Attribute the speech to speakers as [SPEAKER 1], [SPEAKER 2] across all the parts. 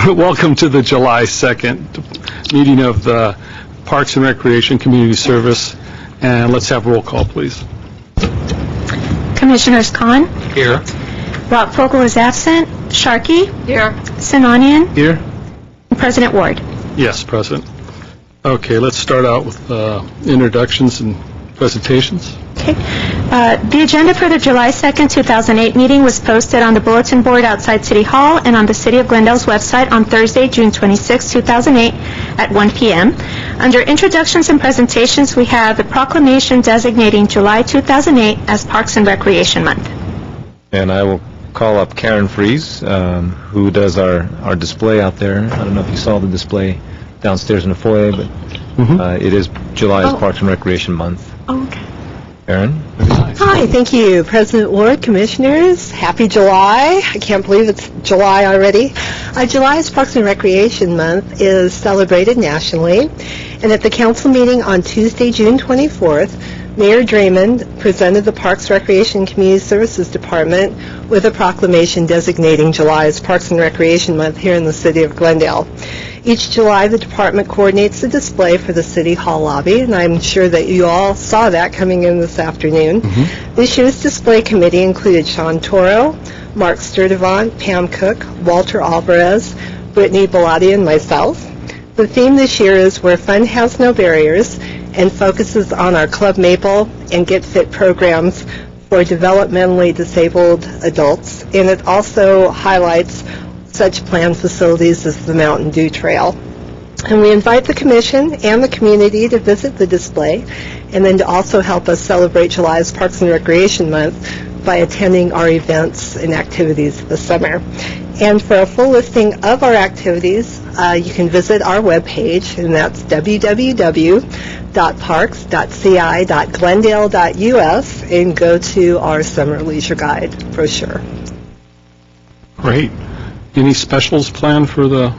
[SPEAKER 1] Welcome to the July 2nd meeting of the Parks and Recreation Community Service. And let's have roll call, please.
[SPEAKER 2] Commissioners Khan,
[SPEAKER 1] Here.
[SPEAKER 2] Rockfogle is absent. Sharkey,
[SPEAKER 3] Here.
[SPEAKER 2] Sinanian,
[SPEAKER 1] Here?
[SPEAKER 2] and President Ward.
[SPEAKER 1] Yes, President. Okay, let's start out with introductions and presentations.
[SPEAKER 2] Okay. The agenda for the July 2nd, 2008 meeting was posted on the bulletin board outside City Hall and on the City of Glendale's website on Thursday, June 26, 2008 at 1 p.m. Under introductions and presentations, we have the proclamation designating July 2008 as Parks and Recreation Month.
[SPEAKER 4] And I will call up Karen Fries, who does our display out there. I don't know if you saw the display downstairs in the foyer, but it is July is Parks and Recreation Month.
[SPEAKER 2] Okay.
[SPEAKER 4] Karen?
[SPEAKER 3] Hi, thank you, President Ward, Commissioners. Happy July. I can't believe it's July already. July's Parks and Recreation Month is celebrated nationally, and at the council meeting on Tuesday, June 24th, Mayor Draymond presented the Parks, Recreation, and Community Services Department with a proclamation designating July as Parks and Recreation Month here in the city of Glendale. Each July, the department coordinates the display for the City Hall lobby, and I'm sure that you all saw that coming in this afternoon. This year's display committee included Sean Toro, Mark Sturdivant, Pam Cook, Walter Alvarez, Brittany Bellotti, and myself. The theme this year is Where Fun Has No Barriers, and focuses on our Club Maple and Get Fit programs for developmentally disabled adults, and it also highlights such planned facilities as the Mountain Dew Trail. And we invite the Commission and the community to visit the display and then to also help us celebrate July's Parks and Recreation Month by attending our events and activities this summer. And for a full listing of our activities, you can visit our webpage, and that's www.parks.ci.glendale.us, and go to our Summer Leisure Guide brochure.
[SPEAKER 1] Great. Any specials planned for the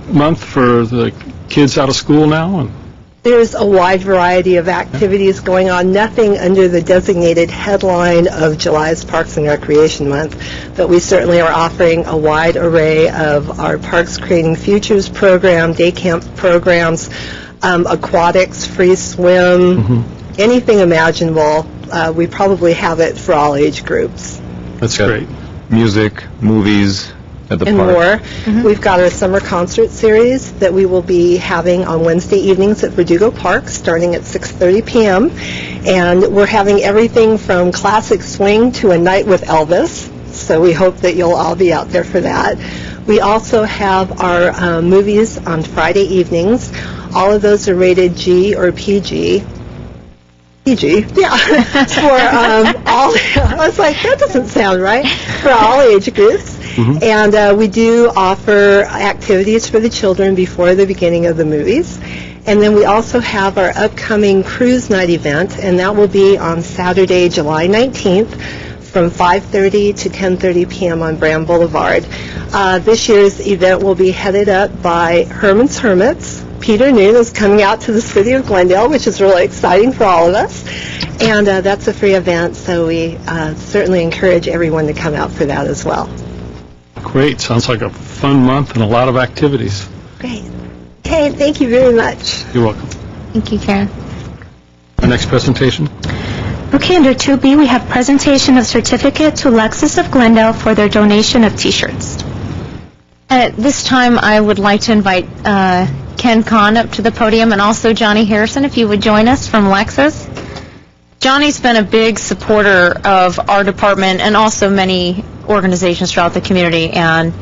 [SPEAKER 1] month for the kids out of school now?
[SPEAKER 3] There's a wide variety of activities going on, nothing under the designated headline of July's Parks and Recreation Month, but we certainly are offering a wide array of our Parks Creating Futures program, day camp programs, aquatics, free swim, anything imaginable. We probably have it for all age groups.
[SPEAKER 1] That's great.
[SPEAKER 4] Music, movies at the
[SPEAKER 3] And
[SPEAKER 4] park.
[SPEAKER 3] more. We've got our summer concert series that we will be having on Wednesday evenings at Verdugo Park starting at 6:30 p.m. And we're having everything from classic swing to a night with Elvis. So we hope that you'll all be out there for that. We also have our movies on Friday evenings. All of those are rated G or PG. PG, yeah, for all, I was like, that doesn't sound right, for all age groups. And we do offer activities for the children before the beginning of the movies. And then we also have our upcoming cruise night event, and that will be on Saturday, July 19th from 5:30 to 10:30 p.m. on Bram Boulevard. This year's event will be headed up by Herman's Hermits. Peter Noon is coming out to the city of Glendale, which is really exciting for all of us. And that's a free event, so we certainly encourage everyone to come out for that as well.
[SPEAKER 1] Great. Sounds like a fun month and a lot of activities.
[SPEAKER 3] Great. Okay, thank you very much.
[SPEAKER 1] You're welcome.
[SPEAKER 2] Thank you, Karen.
[SPEAKER 1] Our next presentation.
[SPEAKER 2] Okay, under 2B, we have presentation of certificate to Lexus of Glendale for their donation of T-shirts.
[SPEAKER 5] At this time, I would like to invite Ken Kahn up to the podium, and also Johnny Harrison, if you would join us from Lexus. Johnny's been a big supporter of our department and also many organizations throughout the community, and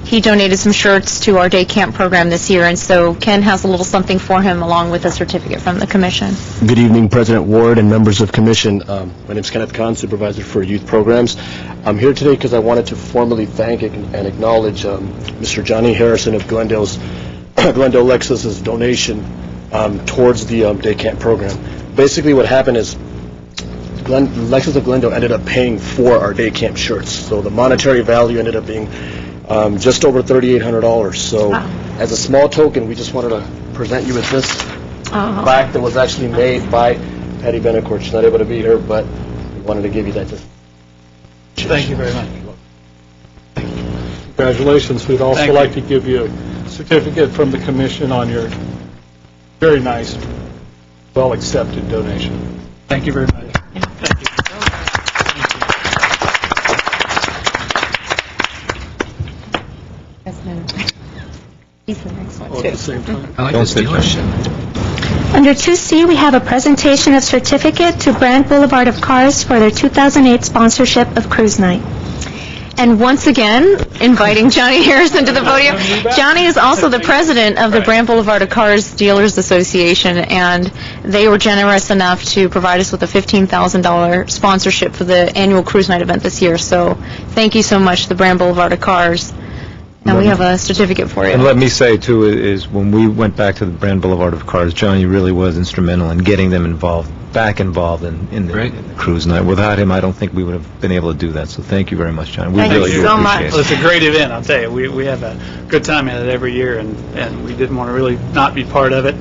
[SPEAKER 5] he donated some shirts to our day camp program this year, and so Ken has a little something for him along with a certificate from the commission.
[SPEAKER 6] Good evening, President Ward and members of commission. My name is Kenneth Kahn, Supervisor for Youth Programs. I'm here today because I wanted to formally thank and acknowledge Mr. Johnny Harrison of Glendale Lexus's donation towards the day camp program. Basically what happened is Lexus of Glendale ended up paying for our day camp shirts, so the monetary value ended up being just over $3,800. So as a small token, we just wanted to present you with this plaque that was actually made by Patty Benacourt. She's not able to be here, but we wanted to give you that.
[SPEAKER 7] Thank you very much.
[SPEAKER 1] Congratulations. We'd also
[SPEAKER 7] Thank
[SPEAKER 1] like to give you a certificate from the commission on your very nice, well-accepted donation.
[SPEAKER 7] Thank you very much. Thank you.
[SPEAKER 5] He's the next one,
[SPEAKER 1] Oh, at the same time?
[SPEAKER 7] I like
[SPEAKER 4] Don't
[SPEAKER 7] this
[SPEAKER 4] sit
[SPEAKER 7] dealership.
[SPEAKER 2] Under 2C, we have a presentation of certificate to Brand Boulevard of Cars for their 2008 sponsorship of Cruise Night.
[SPEAKER 5] And once again, inviting Johnny Harrison to the podium. Johnny is also the president of the Brand Boulevard of Cars Dealers Association, and they were generous enough to provide us with a $15,000 sponsorship for the annual Cruise Night event this year. So thank you so much, the Brand Boulevard of Cars. And we have a certificate for you.
[SPEAKER 4] And let me say, too, is when we went back to the Brand Boulevard of Cars, Johnny really was instrumental in getting them back involved in the cruise night. Without him, I don't think we would have been able to do that. So thank you very much, Johnny. We
[SPEAKER 5] Thank
[SPEAKER 4] really
[SPEAKER 5] you
[SPEAKER 4] do
[SPEAKER 5] so
[SPEAKER 4] appreciate
[SPEAKER 5] much.
[SPEAKER 7] Well,
[SPEAKER 4] it.
[SPEAKER 7] it's a great event, I'll tell you. We have a good time in it every year, and we didn't want to really not be part of it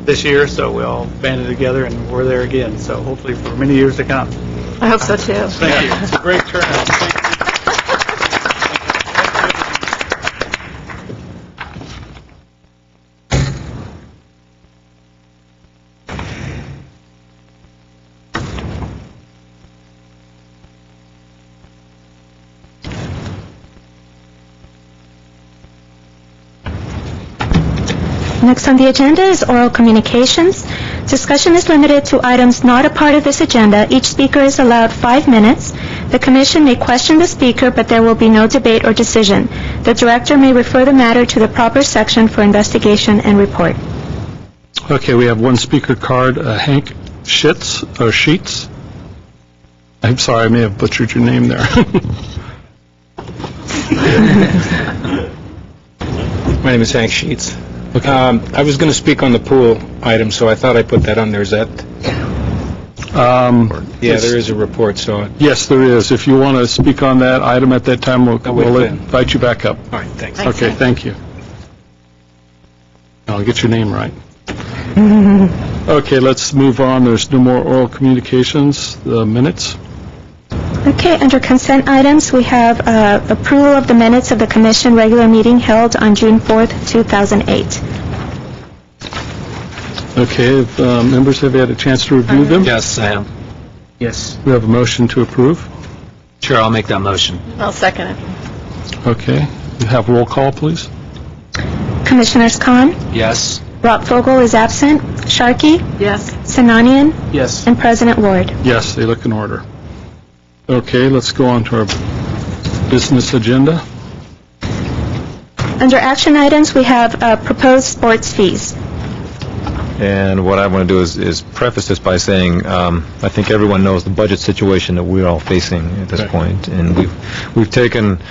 [SPEAKER 7] this year, so we all banded together, and we're there again. So hopefully for many years to come.
[SPEAKER 2] I hope so, too.
[SPEAKER 7] Thank you. It's a great turnout. Thank you.
[SPEAKER 2] Next on the agenda is oral communications. Discussion is limited to items not a part of this agenda. Each speaker is allowed 5 minutes. The commission may question the speaker, but there will be no debate or decision. The director may refer the matter to the proper section for investigation and report.
[SPEAKER 1] Okay, we have one speaker card, Hank Sheets. I'm sorry, I may have butchered your name there.
[SPEAKER 8] My name is Hank Sheets. I was going to speak on the pool item, so I thought I put that on there. Is that? Yeah, there is a report, so.
[SPEAKER 1] Yes, there is. If you want to speak on that item at that time, we'll
[SPEAKER 8] then.
[SPEAKER 1] invite you back up.
[SPEAKER 8] All right, thanks.
[SPEAKER 1] Okay, thank you. I'll get your name right. Okay, let's move on. There's no more oral communications. The minutes.
[SPEAKER 2] Okay, under consent items, we have approval of the minutes of the commission regular meeting held on June 4th, 2008.
[SPEAKER 1] Okay, if members have had a chance to review them?
[SPEAKER 9] Yes, I am. Yes.
[SPEAKER 1] We have a motion to approve.
[SPEAKER 9] Sure, I'll make that motion.
[SPEAKER 5] I'll second it.
[SPEAKER 1] Okay, you have roll call, please.
[SPEAKER 2] Commissioners Khan,
[SPEAKER 9] Yes.
[SPEAKER 2] Rockvogel is absent, Sharkey,
[SPEAKER 5] Yes.
[SPEAKER 2] Sinanian,
[SPEAKER 9] Yes.
[SPEAKER 2] and President Ward.
[SPEAKER 1] Yes, they look in order. Okay, let's go on to our business agenda.
[SPEAKER 2] Under action items, we have proposed sports fees.
[SPEAKER 4] And what I want to do is preface this by saying I think everyone knows the budget situation that we're all facing at this point, and we've taken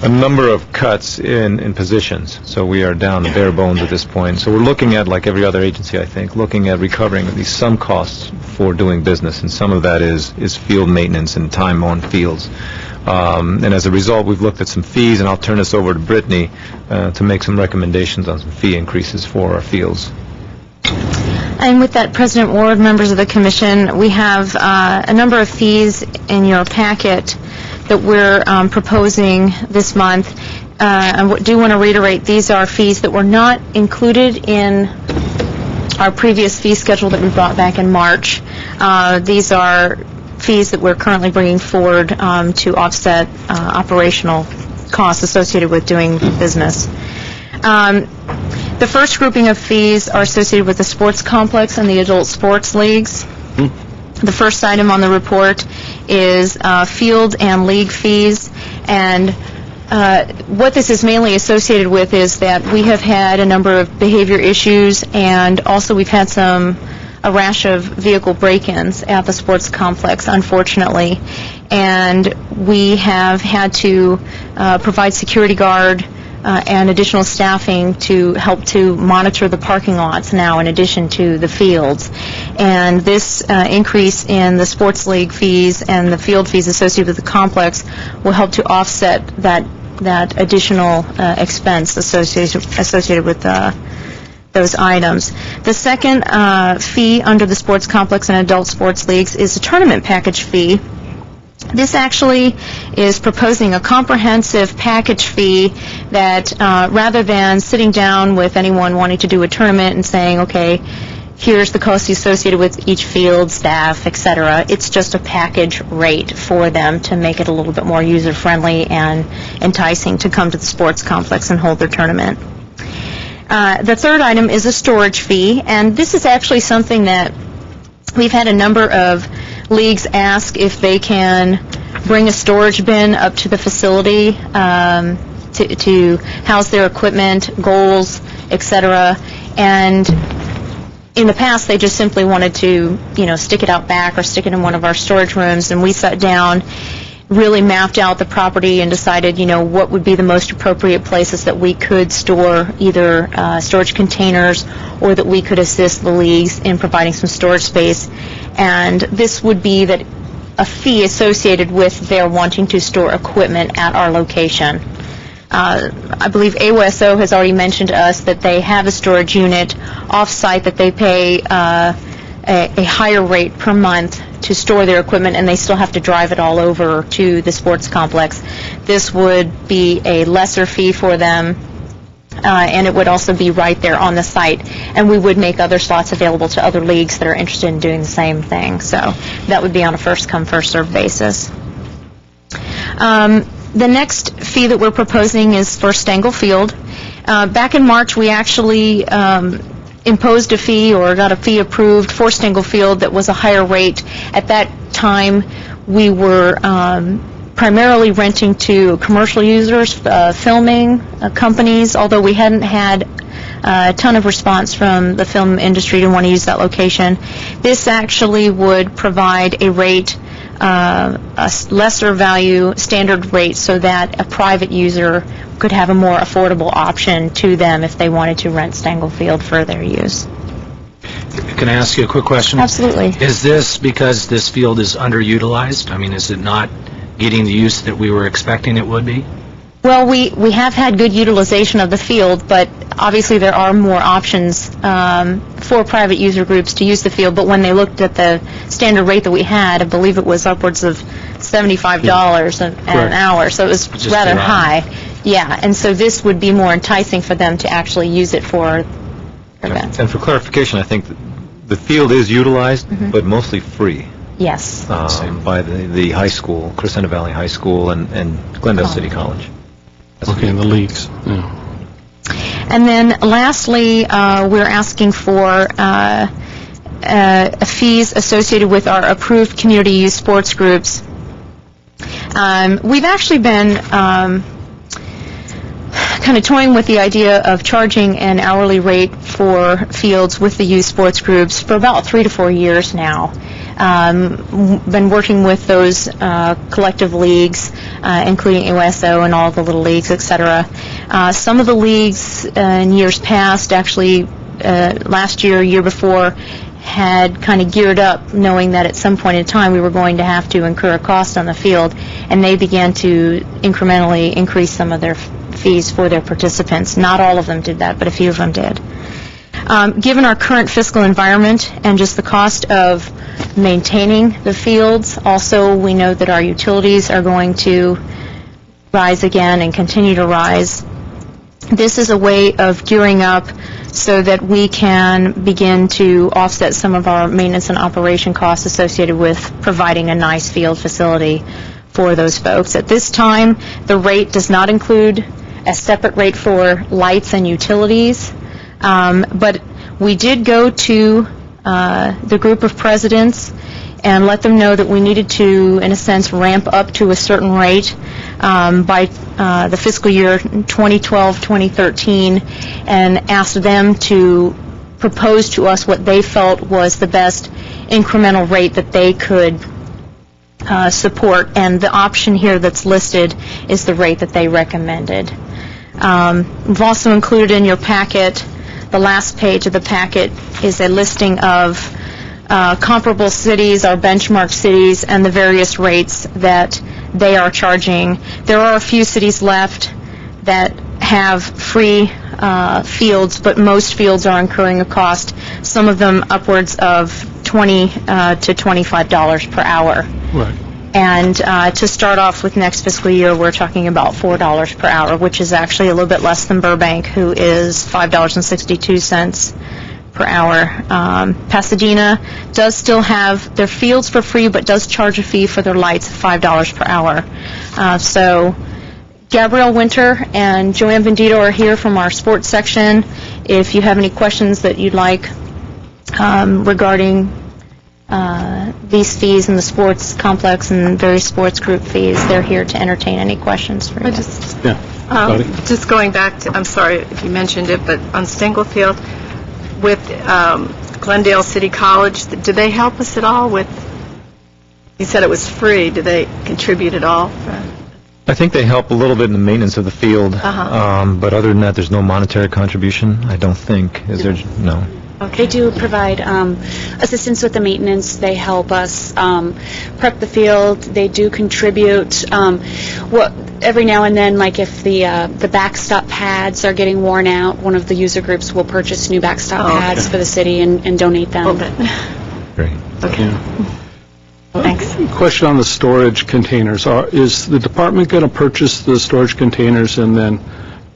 [SPEAKER 4] a number of cuts in positions, so we are down to bare bones at this point. So we're looking at, like every other agency, I think, looking at recovering at least some costs for doing business, and some of that is field maintenance and time on fields. And as a result, we've looked at some fees, and I'll turn this over to Brittany to make some recommendations on some fee increases for our fields.
[SPEAKER 5] And with that, President Ward, members of the commission, we have a number of fees in your packet that we're proposing this month. I do want to reiterate, these are fees that were not included in our previous fee schedule that we brought back in March. These are fees that we're currently bringing forward to offset operational costs associated with doing business. The first grouping of fees are associated with the sports complex and the adult sports leagues. The first item on the report is field and league fees, and what this is mainly associated with is that we have had a number of behavior issues, and also we've had a rash of vehicle break-ins at the sports complex, unfortunately, and we have had to provide security guard and additional staffing to help to monitor the parking lots now in addition to the fields. And this increase in the sports league fees and the field fees associated with the complex will help to offset that additional expense associated with those items. The second fee under the sports complex and adult sports leagues is a tournament package fee.
[SPEAKER 2] This actually is proposing a comprehensive package fee that rather than sitting down with anyone wanting to do a tournament and saying, okay, here's the cost associated with each field, staff, etc., it's just a package rate for them to make it a little bit more user-friendly and enticing to come to the sports complex and hold their tournament. The third item is a storage fee, and this is actually something that we've had a number of leagues ask if they can bring a storage bin up to the facility to house their equipment, goals, etc. And in the past, they just simply wanted to, stick it out back or stick it in one of our storage rooms. And we sat down, really mapped out the property, and decided, what would be the most appropriate places that we could store either storage containers or that we could assist the leagues in providing some storage space. And this would be that a fee associated with their wanting to store equipment at our location. I believe AWSO has already mentioned to us that they have a storage unit off-site that they pay a higher rate per month to store their equipment, and they still have to drive it all over to the sports complex. This would be a lesser fee for them, and it would also be right there on the site. And we would make other slots available to other leagues that are interested in doing the same thing. So that would be on a first-come, first-served basis. The next fee that we're proposing is for Stengel Field. Back in March, we actually imposed a fee or got a fee approved for Stengel Field that was a higher rate. At that time, we were primarily renting to commercial users, filming companies, although we hadn't had a ton of response from the film industry to want to use that location. This actually would provide a rate, a lesser value standard rate, so that a private user could have a more affordable option to them if they wanted to rent Stengel Field for their use.
[SPEAKER 9] Can I ask you a quick question?
[SPEAKER 2] Absolutely.
[SPEAKER 9] Is this because this field is underutilized? I mean, is it not getting the use that we were expecting it would be?
[SPEAKER 2] Well, we have had good utilization of the field, but obviously there are more options for private user groups to use the field. But when they looked at the standard rate that we had, I believe it was upwards of $75 an hour, so it was rather high. Yeah, and so this would be more enticing for them to actually use it for events.
[SPEAKER 4] And for clarification, I think the field is utilized, but mostly free.
[SPEAKER 2] Yes.
[SPEAKER 4] By the high school, Crescenta Valley High School and Glendale City College.
[SPEAKER 1] Okay, in the leagues. Yeah.
[SPEAKER 2] And then lastly, we're asking for fees associated with our approved community use sports groups. We've actually been kind of toying with the idea of charging an hourly rate for fields with the youth sports groups for about 3 to 4 years now. Been working with those collective leagues, including AWSO and all the little leagues, etc. Some of the leagues in years past, actually last year, year before, had kind of geared up knowing that at some point in time we were going to have to incur a cost on the field, and they began to incrementally increase some of their fees for their participants. Not all of them did that, but a few of them did. Given our current fiscal environment and just the cost of maintaining the fields, also we know that our utilities are going to rise again and continue to rise. This is a way of gearing up so that we can begin to offset some of our maintenance and operation costs associated with providing a nice field facility for those folks. At this time, the rate does not include a separate rate for lights and utilities, but we did go to the group of presidents and let them know that we needed to, in a sense, ramp up to a certain rate by the fiscal year 2012-2013, and asked them to propose to us what they felt was the best incremental rate that they could support, and the option here that's listed is the rate that they recommended. We've also included in your packet, the last page of the packet is a listing of comparable cities, our benchmark cities, and the various rates that they are charging. There are a few cities left that have free fields, but most fields are incurring a cost, some of them upwards of $20 to $25 per hour.
[SPEAKER 1] Right.
[SPEAKER 2] And to start off with next fiscal year, we're talking about $4 per hour, which is actually a little bit less than Burbank, who is $5.62 per hour. Pasadena does still have their fields for free, but does charge a fee for their lights of $5 per hour. So Gabrielle Winter and Joanne Vendito are here from our sports section. If you have any questions that you'd like regarding these fees in the sports complex and various sports group fees, they're here to entertain any questions for you.
[SPEAKER 10] Just going back to, I'm sorry if you mentioned it, but on Stengel Field, with Glendale City College, do they help us at all with, you said it was free, do they contribute at all?
[SPEAKER 4] I think they help a little bit in the maintenance of the field, but other than that, there's no monetary contribution, I don't think. Is there? No.
[SPEAKER 11] They do provide assistance with the maintenance. They help us prep the field. They do contribute. Every now and then, like if the backstop pads are getting worn out, one of the user groups will purchase new backstop pads for the city and donate them.
[SPEAKER 4] Great.
[SPEAKER 10] Okay. Thanks.
[SPEAKER 1] Question on the storage containers. Is the department going to purchase the storage containers and then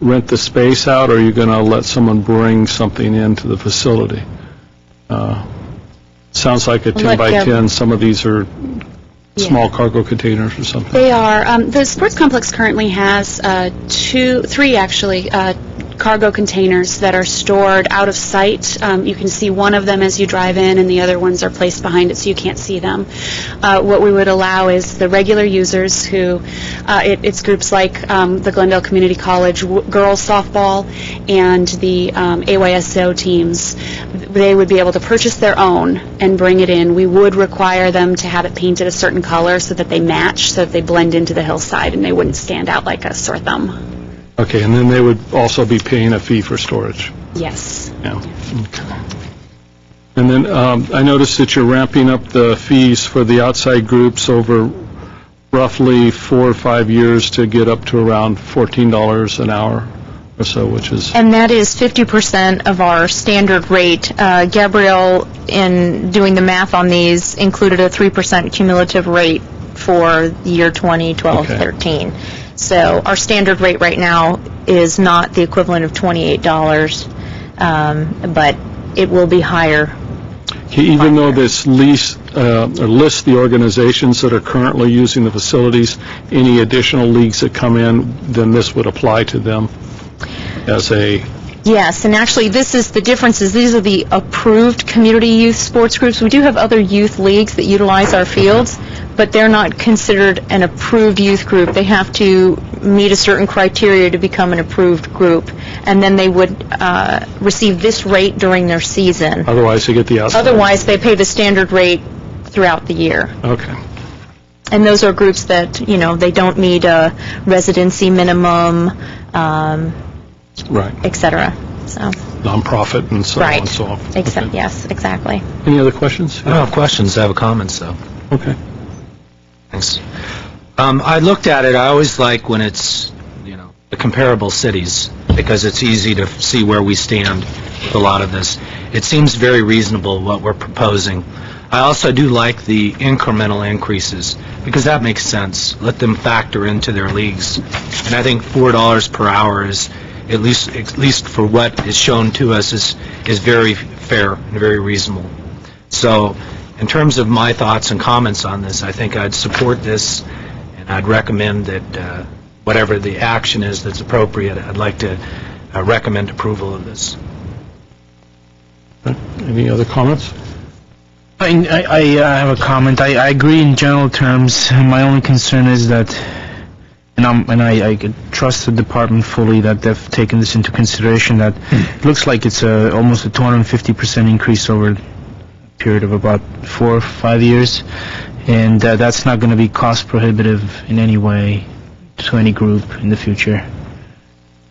[SPEAKER 1] rent the space out, or are you going to let someone bring something into the facility? Sounds like a 10 by 10. Some of these are small cargo containers or something.
[SPEAKER 11] They are. The sports complex currently has three actually, cargo containers that are stored out of sight. You can see one of them as you drive in, and the other ones are placed behind it so you can't see them. What we would allow is the regular users who, it's groups like the Glendale Community College girls softball and the AYSO teams. They would be able to purchase their own and bring it in. We would require them to have it painted a certain color so that they match, so that they blend into the hillside and they wouldn't stand out like a sore thumb.
[SPEAKER 1] Okay, and then they would also be paying a fee for storage?
[SPEAKER 11] Yes.
[SPEAKER 1] Yeah. Okay. And then I noticed that you're ramping up the fees for the outside groups over roughly 4 or 5 years to get up to around $14 an hour or so, which is...
[SPEAKER 2] And that is 50% of our standard rate. Gabrielle, in doing the math on these, included a 3% cumulative rate for the year 2012-13. So our standard rate right now is not the equivalent of $28, but it will be higher.
[SPEAKER 1] Okay, even though this lists the organizations that are currently using the facilities, any additional leagues that come in, then this would apply to them as a...
[SPEAKER 2] Yes, and actually this is the difference is these are the approved community youth sports groups. We do have other youth leagues that utilize our fields, but they're not considered an approved youth group. They have to meet a certain criteria to become an approved group, and then they would receive this rate during their season.
[SPEAKER 1] Otherwise, they get the outside.
[SPEAKER 2] Otherwise, they pay the standard rate throughout the year.
[SPEAKER 1] Okay.
[SPEAKER 2] And those are groups that, you know, they don't need a residency minimum,
[SPEAKER 1] right,
[SPEAKER 2] et cetera. So.
[SPEAKER 1] Nonprofit and so on and so on.
[SPEAKER 2] Okay. Yes, exactly.
[SPEAKER 1] Any other questions?
[SPEAKER 9] I don't have questions. I have comments, though.
[SPEAKER 1] Okay.
[SPEAKER 9] Thanks. I looked at it. I always like when it's, the comparable cities, because it's easy to see where we stand with a lot of this. It seems very reasonable what we're proposing. I also do like the incremental increases, because that makes sense. Let them factor into their leagues. And I think $4 per hour is, at least for what is shown to us, is very fair and very reasonable. So in terms of my thoughts and comments on this, I think I'd support this, and I'd recommend that whatever the action is that's appropriate, I'd like to recommend approval of this.
[SPEAKER 1] Any other comments?
[SPEAKER 12] I have a comment. I agree in general terms. My only concern is that, and I trust the department fully that they've taken this into consideration, that it looks like it's almost a 250% increase over a period of about 4 or 5 years, and that's not going to be cost prohibitive in any way to any group in the future.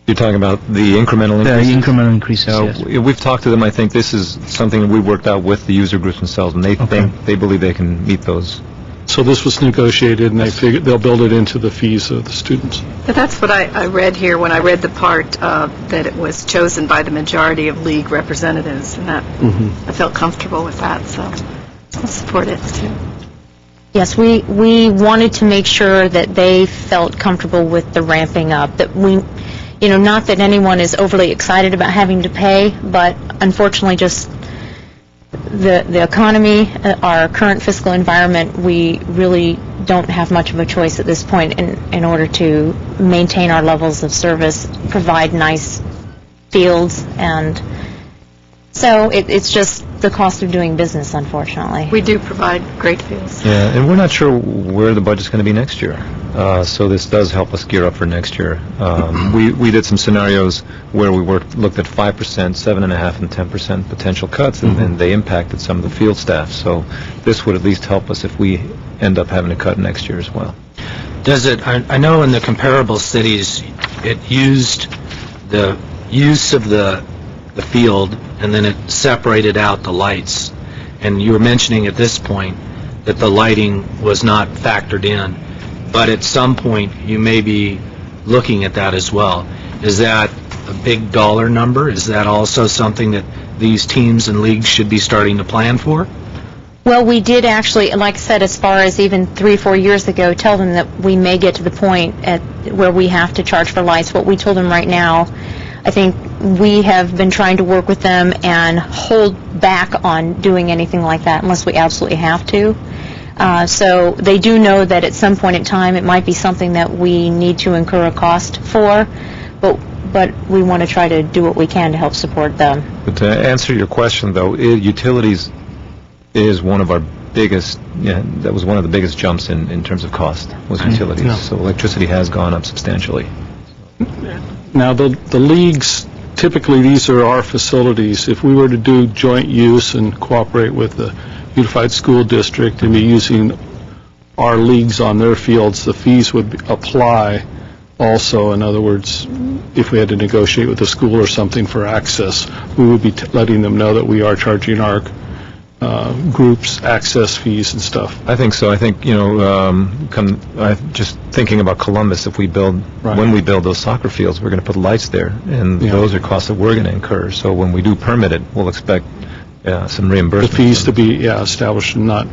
[SPEAKER 4] You're talking about the incremental increases?
[SPEAKER 12] The incremental increases, yes.
[SPEAKER 4] We've talked to them. I think this is something that we worked out with the user groups themselves, and they believe they can meet those.
[SPEAKER 1] So this was negotiated, and they'll build it into the fees of the students.
[SPEAKER 10] But that's what I read here when I read the part that it was chosen by the majority of league representatives, and that I felt comfortable with that, so I'll support it too.
[SPEAKER 5] Yes, we wanted to make sure that they felt comfortable with the ramping up, that we, not that anyone is overly excited about having to pay, but unfortunately just the economy, our current fiscal environment, we really don't have much of a choice at this point in order to maintain our levels of service, provide nice fields, and so it's just the cost of doing business, unfortunately.
[SPEAKER 10] We do provide great fields.
[SPEAKER 4] Yeah, and we're not sure where the budget's going to be next year. So this does help us gear up for next year. We did some scenarios where we looked at 5%, 7.5%, and 10% potential cuts, and they impacted some of the field staff. So this would at least help us if we end up having to cut next year as well.
[SPEAKER 9] Does it, I know in the comparable cities, it used the use of the field, and then it separated out the lights. And you were mentioning at this point that the lighting was not factored in, but at some point you may be looking at that as well. Is that a big dollar number? Is that also something that these teams and leagues should be starting to plan for?
[SPEAKER 5] Well, we did actually, like I said, as far as even 3 or 4 years ago, tell them that we may get to the point where we have to charge for lights. What we told them right now, I think we have been trying to work with them and hold back on doing anything like that unless we absolutely have to. So they do know that at some point in time it might be something that we need to incur a cost for, but we want to try to do what we can to help support them.
[SPEAKER 4] But to answer your question, though, utilities is one of our biggest, that was one of the biggest jumps in terms of cost, was utilities.
[SPEAKER 1] Yeah.
[SPEAKER 4] So electricity has gone up substantially.
[SPEAKER 1] Now, the leagues, typically these are our facilities. If we were to do joint use and cooperate with the Unified School District and be using our leagues on their fields, the fees would apply also. In other words, if we had to negotiate with the school or something for access, we would be letting them know that we are charging our groups access fees and stuff.
[SPEAKER 4] I think so. I think, just thinking about Columbus, if we build, when we build those soccer fields, we're going to put lights there, and those are costs that we're going to incur. So when we do permit it, we'll expect some reimbursement.
[SPEAKER 1] The fees to be established and not,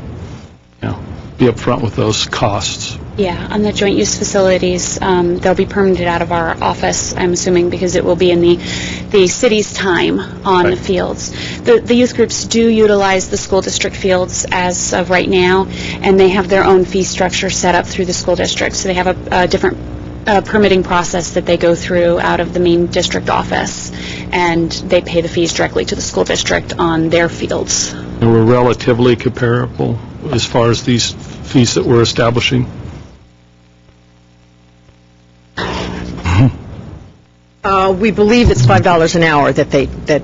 [SPEAKER 1] be upfront with those costs.
[SPEAKER 11] Yeah, on the joint use facilities, they'll be permitted out of our office, I'm assuming, because it will be in the city's time on the fields. The youth groups do utilize the school district fields as of right now, and they have their own fee structure set up through the school district. So they have a different permitting process that they go through out of the main district office, and they pay the fees directly to the school district on their fields.
[SPEAKER 1] And we're relatively comparable as far as these fees that we're establishing?
[SPEAKER 3] We believe it's $5 an hour that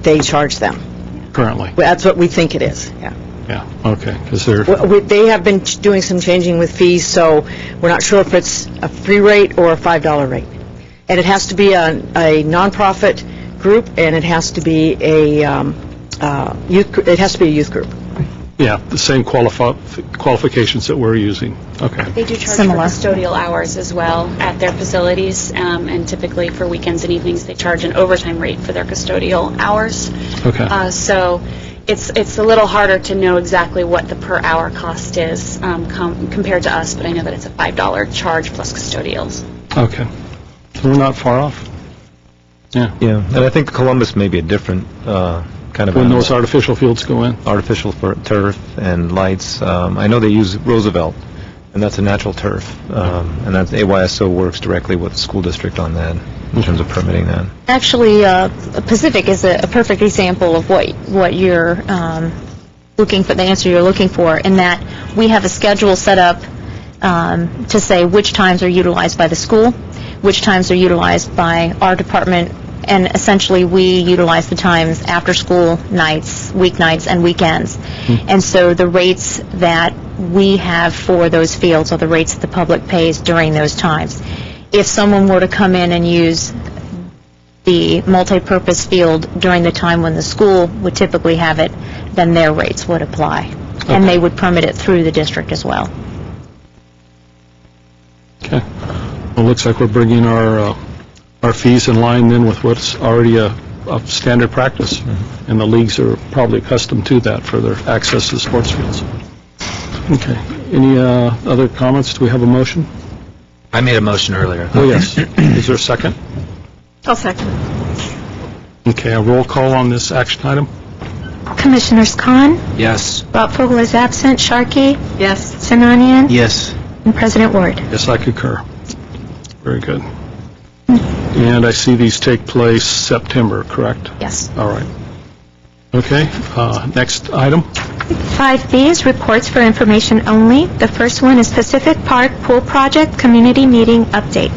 [SPEAKER 3] they charge them.
[SPEAKER 1] Currently?
[SPEAKER 3] That's what we think it is, yeah.
[SPEAKER 1] Yeah, okay, because they're...
[SPEAKER 3] They have been doing some changing with fees, so we're not sure if it's a free rate or a $5 rate. And it has to be a nonprofit group, and it has to be a youth group.
[SPEAKER 1] Yeah, the same qualifications that we're using. Okay.
[SPEAKER 11] They do charge
[SPEAKER 5] Similar.
[SPEAKER 11] for custodial hours as well at their facilities, and typically for weekends and evenings they charge an overtime rate for their custodial hours.
[SPEAKER 1] Okay.
[SPEAKER 11] So it's a little harder to know exactly what the per hour cost is compared to us, but I know that it's a $5 charge plus custodials.
[SPEAKER 1] Okay. So we're not far off? Yeah.
[SPEAKER 4] Yeah, and I think Columbus may be a different kind of
[SPEAKER 1] when those artificial fields go in?
[SPEAKER 4] Artificial turf and lights. I know they use Roosevelt, and that's a natural turf. And that's AYSO works directly with the school district on that in terms of permitting that.
[SPEAKER 5] Actually, Pacific is a perfect example of what you're looking for, the answer you're looking for, in that we have a schedule set up to say which times are utilized by the school, which times are utilized by our department, and essentially we utilize the times after school, nights, weeknights, and weekends. And so the rates that we have for those fields are the rates that the public pays during those times. If someone were to come in and use the multi-purpose field during the time when the school would typically have it, then their rates would apply. Okay. And they would permit it through the district as well.
[SPEAKER 1] Okay. Well, it looks like we're bringing our fees in line then with what's already a standard practice. And the leagues are probably accustomed to that for their access to sports fields. Okay. Any other comments? Do we have a motion?
[SPEAKER 9] I made a motion earlier.
[SPEAKER 1] Oh, yes. Is there a second?
[SPEAKER 10] I'll second.
[SPEAKER 1] Okay, a roll call on this action item?
[SPEAKER 2] Commissioners Khan,
[SPEAKER 9] Yes.
[SPEAKER 2] Brotvogel is absent, Sharkey,
[SPEAKER 10] Yes.
[SPEAKER 2] Sinanian,
[SPEAKER 12] Yes.
[SPEAKER 2] and President Ward.
[SPEAKER 1] Yes, I concur. Very good. And I see these take place September, correct?
[SPEAKER 2] Yes.
[SPEAKER 1] All right. Okay, next item.
[SPEAKER 2] 5B is reports for information only. The first one is Pacific Park Pool Project Community Meeting Update.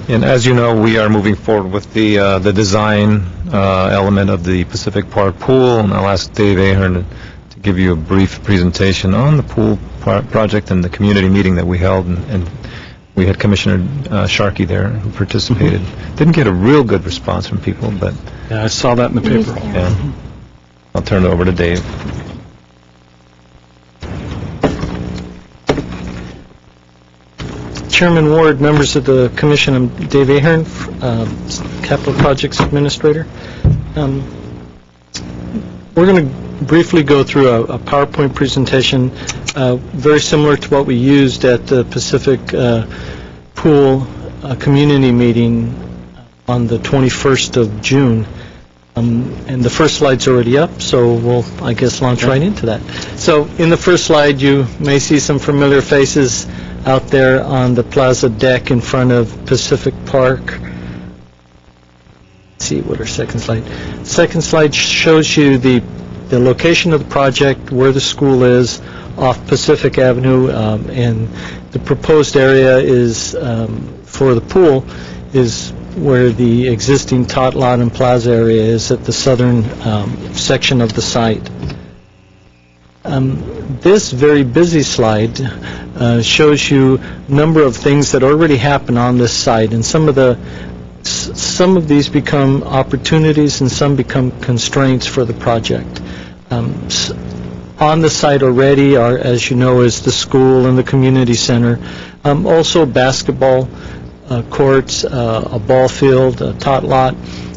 [SPEAKER 4] And as you know, we are moving forward with the design element of the Pacific Park Pool, and I'll ask Dave Ahern to give you a brief presentation on the pool project and the community meeting that we held, and we had Commissioner Sharkey there who participated. Didn't get a real good response from people, but
[SPEAKER 1] Yeah, I saw that in the paper.
[SPEAKER 4] yeah. I'll turn it over to Dave.
[SPEAKER 13] Chairman Ward, members of the Commission, I'm Dave Ahern, Capital Projects Administrator. We're going to briefly go through a PowerPoint presentation very similar to what we used at the Pacific Pool Community Meeting on the 21st of June. And the first slide's already up, so we'll, I guess, launch right into that. So in the first slide, you may see some familiar faces out there on the plaza deck in front of Pacific Park. Let's see, what our second slide? Second slide shows you the location of the project, where the school is, off Pacific Avenue, and the proposed area is, for the pool, is where the existing tot lot and plaza area is at the southern section of the site. This very busy slide shows you a number of things that already happen on this site, and some of these become opportunities and some become constraints for the project. On the site already are, as you know, is the school and the community center, also basketball courts, a ball field, a tot lot.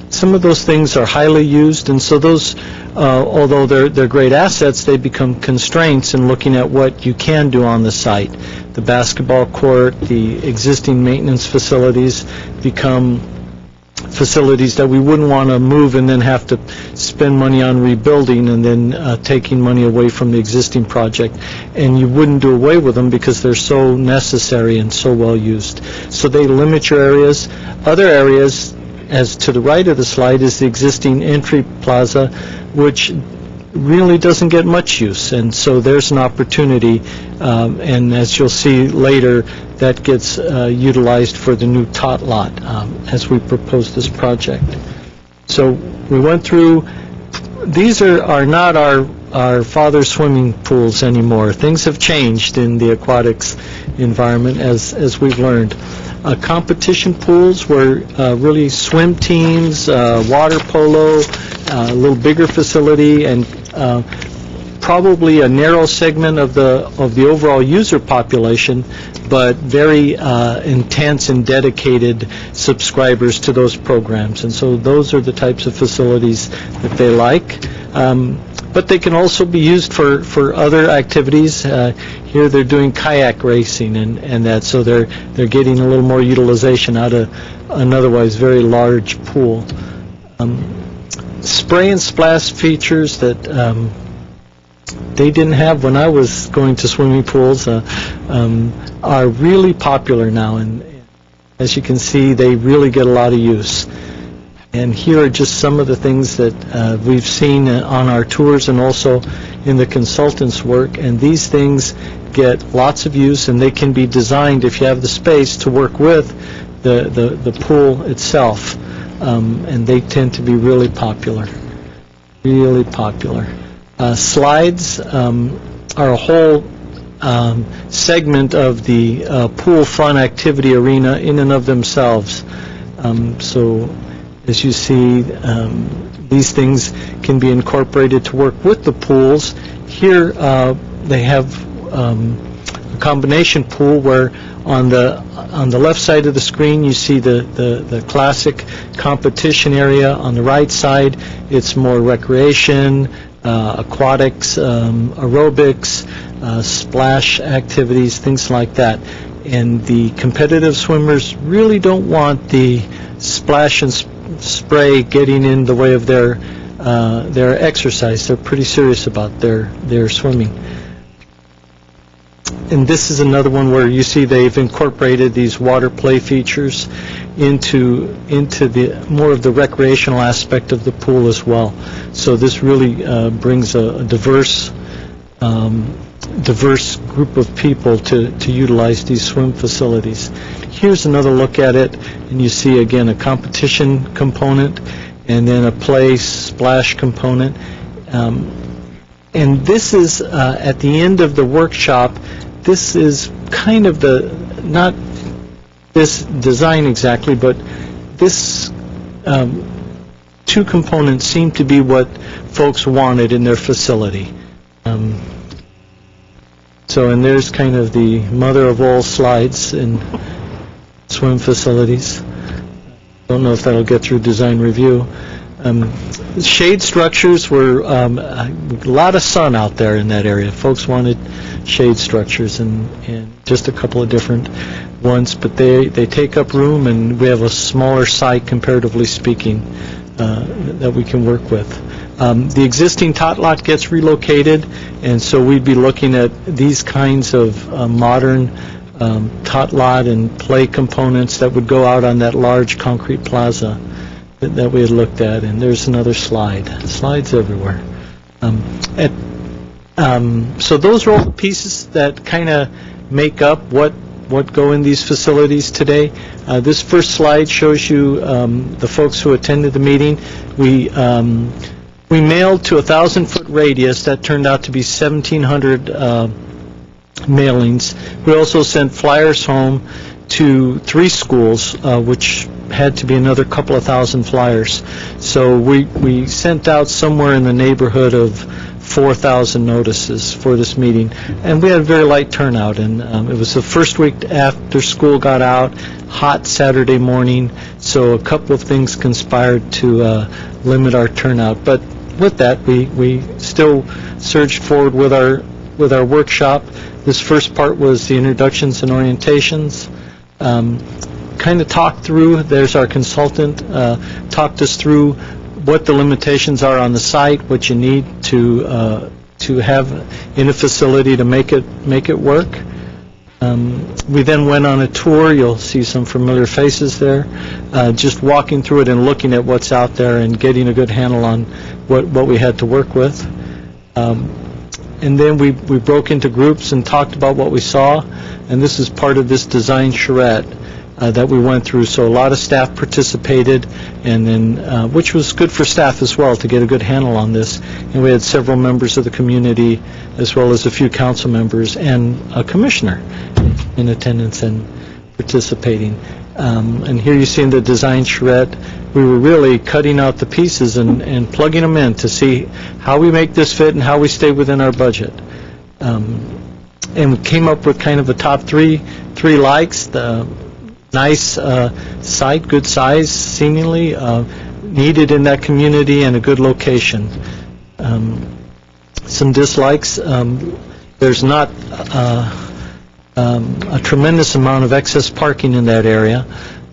[SPEAKER 13] Some of those things are highly used, and so those, although they're great assets, they become constraints in looking at what you can do on the site. The basketball court, the existing maintenance facilities become facilities that we wouldn't want to move and then have to spend money on rebuilding and then taking money away from the existing project. And you wouldn't do away with them because they're so necessary and so well used. So they limit your areas. Other areas, as to the right of the slide, is the existing entry plaza, which really doesn't get much use, and so there's an opportunity, and as you'll see later, that gets utilized for the new tot lot as we propose this project. So we went through, these are not our father's swimming pools anymore. Things have changed in the aquatics environment as we've learned. Competition pools were really swim teams, water polo, a little bigger facility, and probably a narrow segment of the overall user population, but very intense and dedicated subscribers to those programs. And so those are the types of facilities that they like. But they can also be used for other activities. Here they're doing kayak racing and that, so they're getting a little more utilization out of an otherwise very large pool. Spray and splash features that they didn't have when I was going to swimming pools are really popular now, and as you can see, they really get a lot of use. And here are just some of the things that we've seen on our tours and also in the consultants' work. And these things get lots of use, and they can be designed, if you have the space, to work with the pool itself. And they tend to be really popular. Really popular. Slides are a whole segment of the pool fun activity arena in and of themselves. So as you see, these things can be incorporated to work with the pools. Here they have a combination pool where on the left side of the screen you see the classic competition area. On the right side it's more recreation, aquatics, aerobics, splash activities, things like that. And the competitive swimmers really don't want the splash and spray getting in the way of their exercise. They're pretty serious about their swimming. And this is another one where you see they've incorporated these water play features into the more of the recreational aspect of the pool as well. So this really brings a diverse group of people to utilize these swim facilities. Here's another look at it, and you see again a competition component and then a play splash component. And this is at the end of the workshop. This is kind of not this design exactly, but this two components seem to be what folks wanted in their facility. And there's kind of the mother of all slides in swim facilities. Don't know if that'll get through design review. Shade structures were a lot of sun out there in that area. Folks wanted shade structures and just a couple of different ones, but they take up room, and we have a smaller site comparatively speaking that we can work with. The existing tot lot gets relocated, and so we'd be looking at these kinds of modern tot lot and play components that would go out on that large concrete plaza that we had looked at. And there's another slide. Slides everywhere. So those are all the pieces that kind of make up what go in these facilities today. This first slide shows you the folks who attended the meeting. We mailed to a 1,000-foot radius. That turned out to be 1,700 mailings. We also sent flyers home to 3 schools, which had to be another couple of thousand flyers. So we sent out somewhere in the neighborhood of 4,000 notices for this meeting, and we had a very light turnout. And it was the first week after school got out, hot Saturday morning, so a couple of things conspired to limit our turnout. But with that, we still surged forward with our workshop. This first part was the introductions and orientations. Kind of talked through, there's our consultant, talked us through what the limitations are on the site, what you need to have in a facility to make it work. We then went on a tour. You'll see some familiar faces there, just walking through it and looking at what's out there and getting a good handle on what we had to work with. And then we broke into groups and talked about what we saw, and this is part of this design charrette that we went through. So a lot of staff participated, and then which was good for staff as well to get a good handle on this. And we had several members of the community, as well as a few council members and a commissioner in attendance and participating. And here you see in the design charrette, we were really cutting out the pieces and plugging them in to see how we make this fit and how we stay within our budget. And we came up with kind of a top three likes. The nice site, good size, seemingly needed in that community, and a good location. Some dislikes. There's not a tremendous amount of excess parking in that area,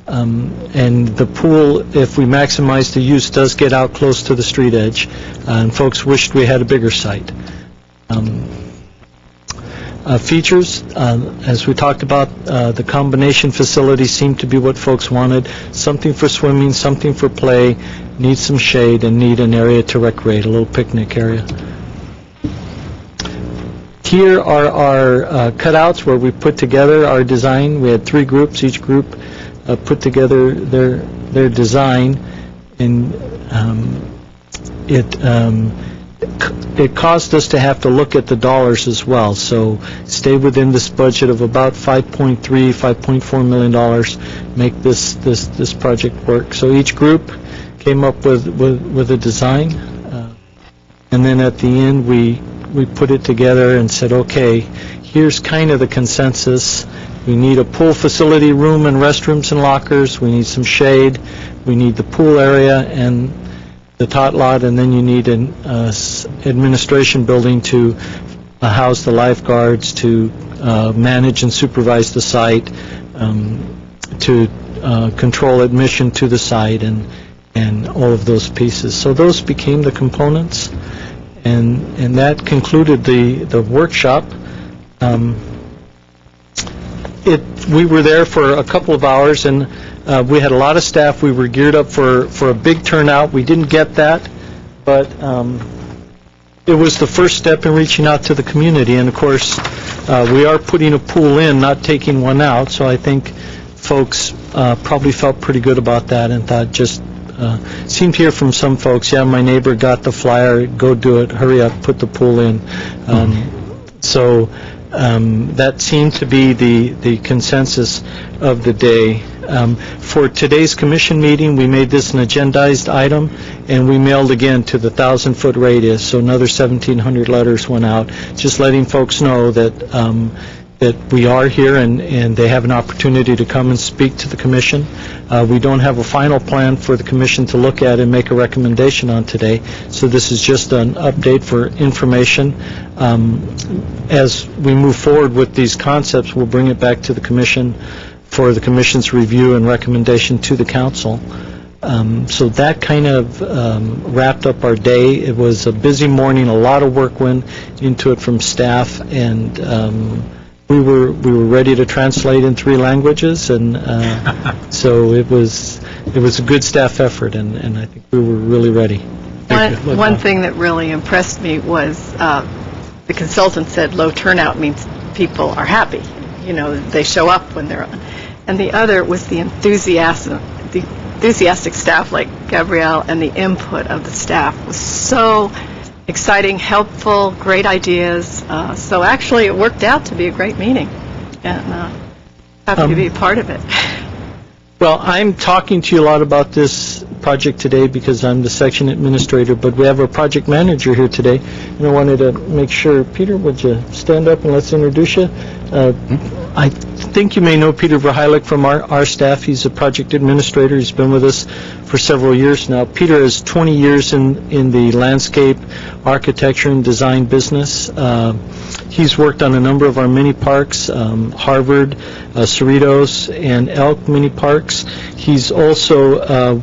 [SPEAKER 13] and the pool, if we maximize the use, does get out close to the street edge, and folks wished we had a bigger site. Features, as we talked about, the combination facilities seem to be what folks wanted. Something for swimming, something for play, need some shade, and need an area to recreate, a little picnic area. Here are our cutouts where we put together our design. We had 3 groups. Each group put together their design, and it caused us to have to look at the dollars as well. So stay within this budget of about $5.4 million, make this project work. So each group came up with a design, and then at the end we put it together and said, okay, here's kind of the consensus. We need a pool facility, room and restrooms and lockers. We need some shade. We need the pool area and the tot lot, and then you need an administration building to house the lifeguards, to manage and supervise the site, to control admission to the site, and all of those pieces. So those became the components, and that concluded the workshop. We were there for a couple of hours, and we had a lot of staff. We were geared up for a big turnout. We didn't get that, but it was the first step in reaching out to the community. And of course, we are putting a pool in, not taking one out, so I think folks probably felt pretty good about that and thought seemed to hear from some folks, yeah, my neighbor got the flyer, go do it, hurry up, put the pool in. So that seemed to be the consensus of the day. For today's commission meeting, we made this an agendized item, and we mailed again to the 1,000-foot radius, so another 1,700 letters went out, just letting folks know that we are here and they have an opportunity to come and speak to the commission. We don't have a final plan for the commission to look at and make a recommendation on today, so this is just an update for information. As we move forward with these concepts, we'll bring it back to the commission for the commission's review and recommendation to the council. So that kind of wrapped up our day. It was a busy morning. A lot of work went into it from staff, and we were ready to translate in 3 languages, and so it was a good staff effort, and I think we were really ready.
[SPEAKER 10] One thing that really impressed me was the consultant said low turnout means people are happy. You know, they show up when they're on. And the other was the enthusiastic staff like Gabrielle, and the input of the staff was so exciting, helpful, great ideas. So actually it worked out to be a great meeting, and happy to be a part of it.
[SPEAKER 13] Well, I'm talking to you a lot about this project today because I'm the section administrator, but we have our project manager here today, and I wanted to make sure, Peter, would you stand up and let's introduce you? I think you may know Peter Verheilig from our staff. He's a project administrator. He's been with us for several years now. Peter has 20 years in the landscape, architecture, and design business. He's worked on a number of our mini parks, Harvard, Cerritos, and Elk mini parks. He's also,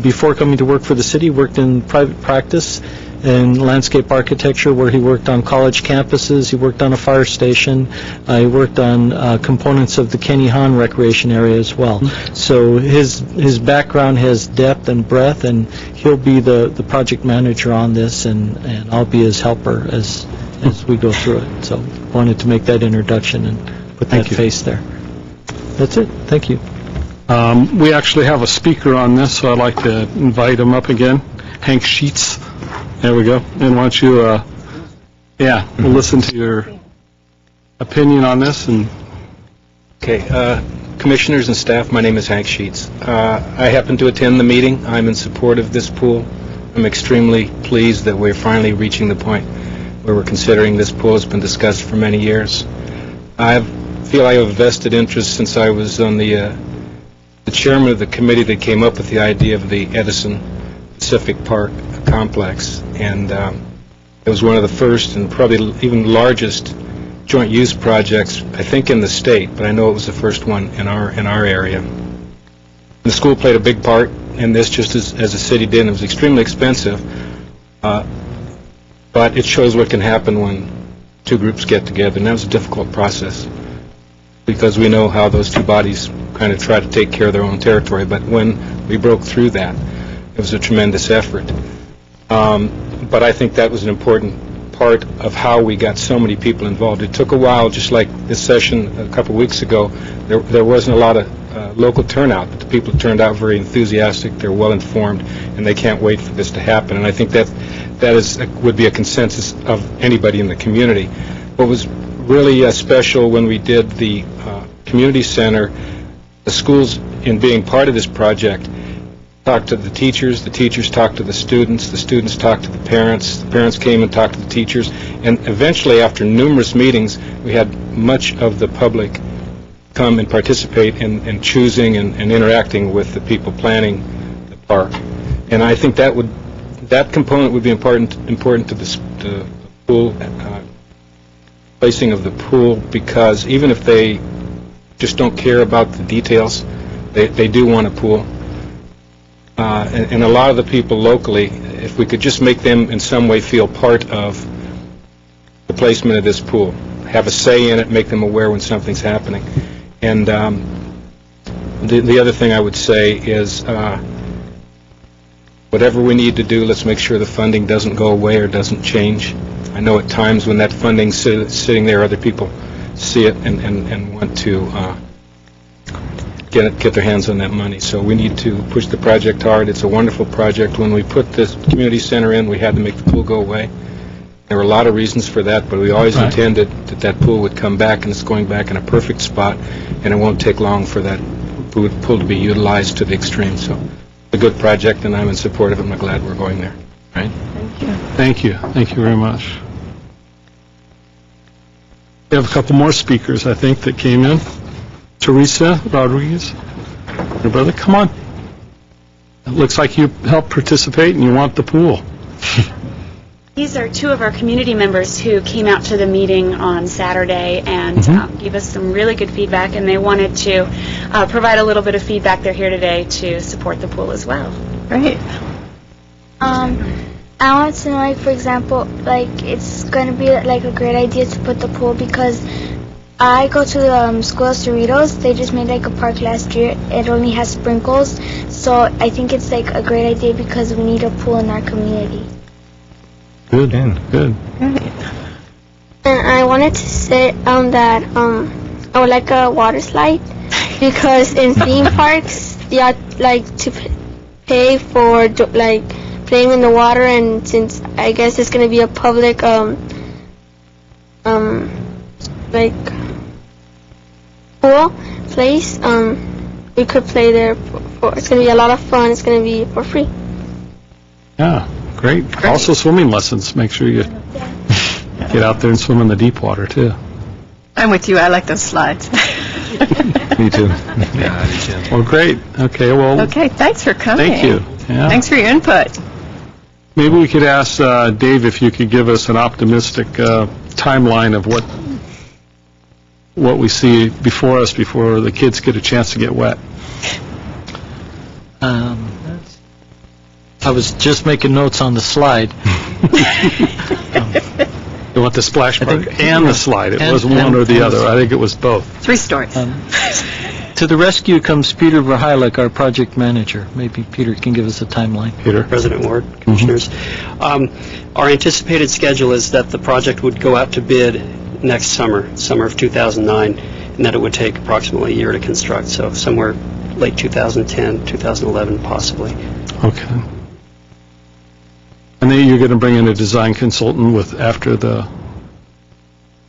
[SPEAKER 13] before coming to work for the city, worked in private practice in landscape architecture, where he worked on college campuses, he worked on a fire station, he worked on components of the Kenny Hahn recreation area as well. So his background has depth and breadth, and he'll be the project manager on this, and I'll be his helper as we go through it. So wanted to make that introduction and put that face there. That's it. Thank you.
[SPEAKER 1] We actually have a speaker on this, so I'd like to invite him up again. Hank Sheets. There we go. And why don't you, we'll listen to your opinion on this. And
[SPEAKER 8] Okay, commissioners and staff, my name is Hank Sheets. I happened to attend the meeting. I'm in support of this pool. I'm extremely pleased that we're finally reaching the point where we're considering this pool. It's been discussed for many years. I feel I have a vested interest since I was on the chairman of the committee that came up with the idea of the Edison Pacific Park complex, and it was one of the first and probably even largest joint use projects, I think, in the state, but I know it was the first one in our area. The school played a big part in this, just as the city did. It was extremely expensive, but it shows what can happen when 2 groups get together, and that was a difficult process because we know how those 2 bodies kind of try to take care of their own territory, but when we broke through that, it was a tremendous effort. But I think that was an important part of how we got so many people involved. It took a while, just like this session a couple weeks ago. There wasn't a lot of local turnout, but the people turned out very enthusiastic. They're well informed, and they can't wait for this to happen. And I think that would be a consensus of anybody in the community. What was really special when we did the community center, the schools, in being part of this project, talked to the teachers talked to the students talked to the parents came and talked to the teachers, and eventually, after numerous meetings, we had much of the public come and participate in choosing and interacting with the people planning the park. And I think that component would be important to the pool placing of the pool, because even if they just don't care about the details, they do want a pool. And a lot of the people locally, if we could just make them in some way feel part of the placement of this pool, have a say in it, make them aware when something's happening. And the other thing I would say is whatever we need to do, let's make sure the funding doesn't go away or doesn't change. I know at times when that funding's sitting there, other people see it and want to get their hands on that money. So we need to push the project hard. It's a wonderful project. When we put this community center in, we had to make the pool go away. There were a lot of reasons for that, but we always intended that pool would come back, and it's going back in a perfect spot, and it won't take long for that pool to be utilized to the extreme. So it's a good project, and I'm in support of it. I'm glad we're going there. Right?
[SPEAKER 1] Thank you. Thank you very much. We have a couple more speakers, I think, that came in. Teresa Rodriguez, your brother, come on. It looks like you helped participate and you want the pool.
[SPEAKER 11] These are two of our community members who came out to the meeting on Saturday and gave us some really good feedback, and they wanted to provide a little bit of feedback. They're here today to support the pool as well.
[SPEAKER 10] Great.
[SPEAKER 14] I wanted to know, like, for example, like, it's going to be, like, a great idea to put the pool because I go to the school of Cerritos. They just made, like, a park last year. It only has sprinkles, so I think it's, like, a great idea because we need a pool in our community.
[SPEAKER 1] Good, good.
[SPEAKER 14] And I wanted to say that I would like a water slide because in theme parks, you have, like, to pay for, like, playing in the water, and since I guess it's going to be a public like pool place, we could play there it's going to be a lot of fun. It's going to be for free.
[SPEAKER 1] Yeah, great. Also swimming lessons. Make sure you get out there and swim in the deep water too.
[SPEAKER 10] I'm with you. I like those slides.
[SPEAKER 1] Me too. Yeah, I do too. Well, great. Okay, well.
[SPEAKER 10] Okay, thanks for coming.
[SPEAKER 1] Thank you. Yeah.
[SPEAKER 10] Thanks for your input.
[SPEAKER 1] Maybe we could ask Dave if you could give us an optimistic timeline of what we see before us before the kids get a chance to get wet.
[SPEAKER 13] I was just making notes on the slide.
[SPEAKER 1] You want the splash park and the slide. It was one or the other. I think it was both.
[SPEAKER 10] 3 stories.
[SPEAKER 13] To the rescue comes Peter Verheilek, our project manager. Maybe Peter can give us a timeline.
[SPEAKER 1] Peter.
[SPEAKER 15] President Ward, Commissioners. Our anticipated schedule is that the project would go out to bid next summer of 2009, and that it would take approximately a year to construct, so somewhere late 2010, 2011 possibly.
[SPEAKER 1] Okay. And then you're going to bring in a design consultant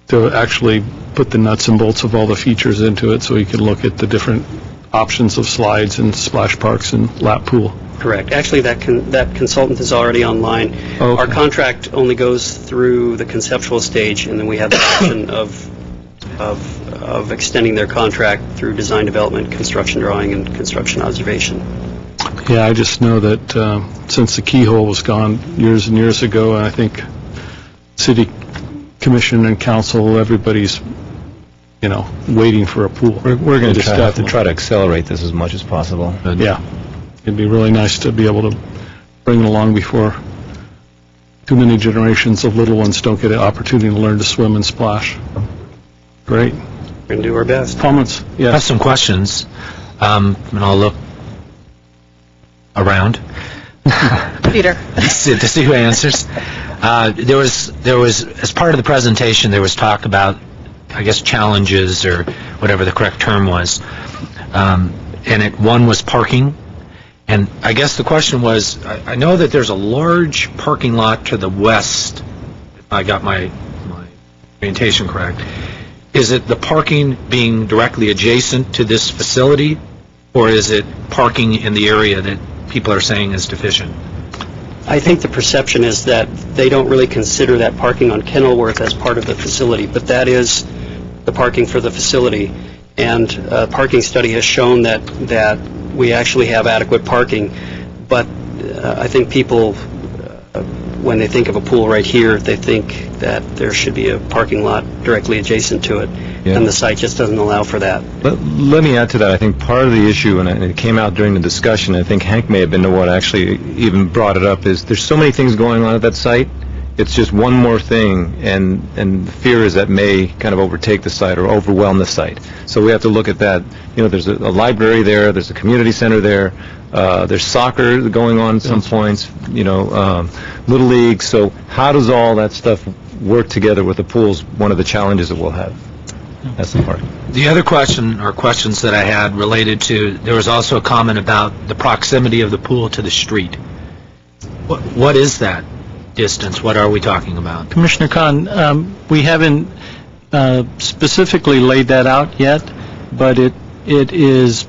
[SPEAKER 1] to actually put the nuts and bolts of all the features into it so you can look at the different options of slides and splash parks and lap pool.
[SPEAKER 15] Correct. Actually, that consultant is already online. Okay. Our contract only goes through the conceptual stage, and then we have the option of extending their contract through design development, construction drawing, and construction observation.
[SPEAKER 1] Yeah, I just know that since the keyhole was gone years and years ago, and I think City Commission and Council, everybody's, waiting for a pool.
[SPEAKER 4] We're going to try to accelerate this as much as possible.
[SPEAKER 1] Yeah. It'd be really nice to be able to bring it along before too many generations of little ones don't get an opportunity to learn to swim and splash. Great.
[SPEAKER 15] We're going to do our best.
[SPEAKER 1] Comments? Yeah.
[SPEAKER 9] I have some questions, and I'll look around
[SPEAKER 10] Peter
[SPEAKER 9] to see who answers. There was as part of the presentation there was talk about, I guess, challenges or whatever the correct term was, and one was parking. And I guess the question was, I know that there's a large parking lot to the west, if I got my orientation correct. Is it the parking being directly adjacent to this facility, or is it parking in the area that people are saying is deficient?
[SPEAKER 15] I think the perception is that they don't really consider that parking on Kenilworth as part of the facility, but that is the parking for the facility. And a parking study has shown that we actually have adequate parking, but I think people when they think of a pool right here, they think that there should be a parking lot directly adjacent to it, and the site just doesn't allow for that.
[SPEAKER 4] Let me add to that. I think part of the issue, and it came out during the discussion, I think Hank may have been the one actually even brought it up, is there's so many things going on at that site. It's just one more thing, and the fear is that may kind of overtake the site or overwhelm the site. So we have to look at that. There's a library there, there's a community center there, there's soccer going on at some points, Little League. So how does all that stuff work together with the pools? One of the challenges that we'll have. That's the part.
[SPEAKER 9] The other question, or questions that I had related to, there was also a comment about the proximity of the pool to the street. What is that distance? What are we talking about?
[SPEAKER 13] Commissioner Khan, we haven't specifically laid that out yet, but it is,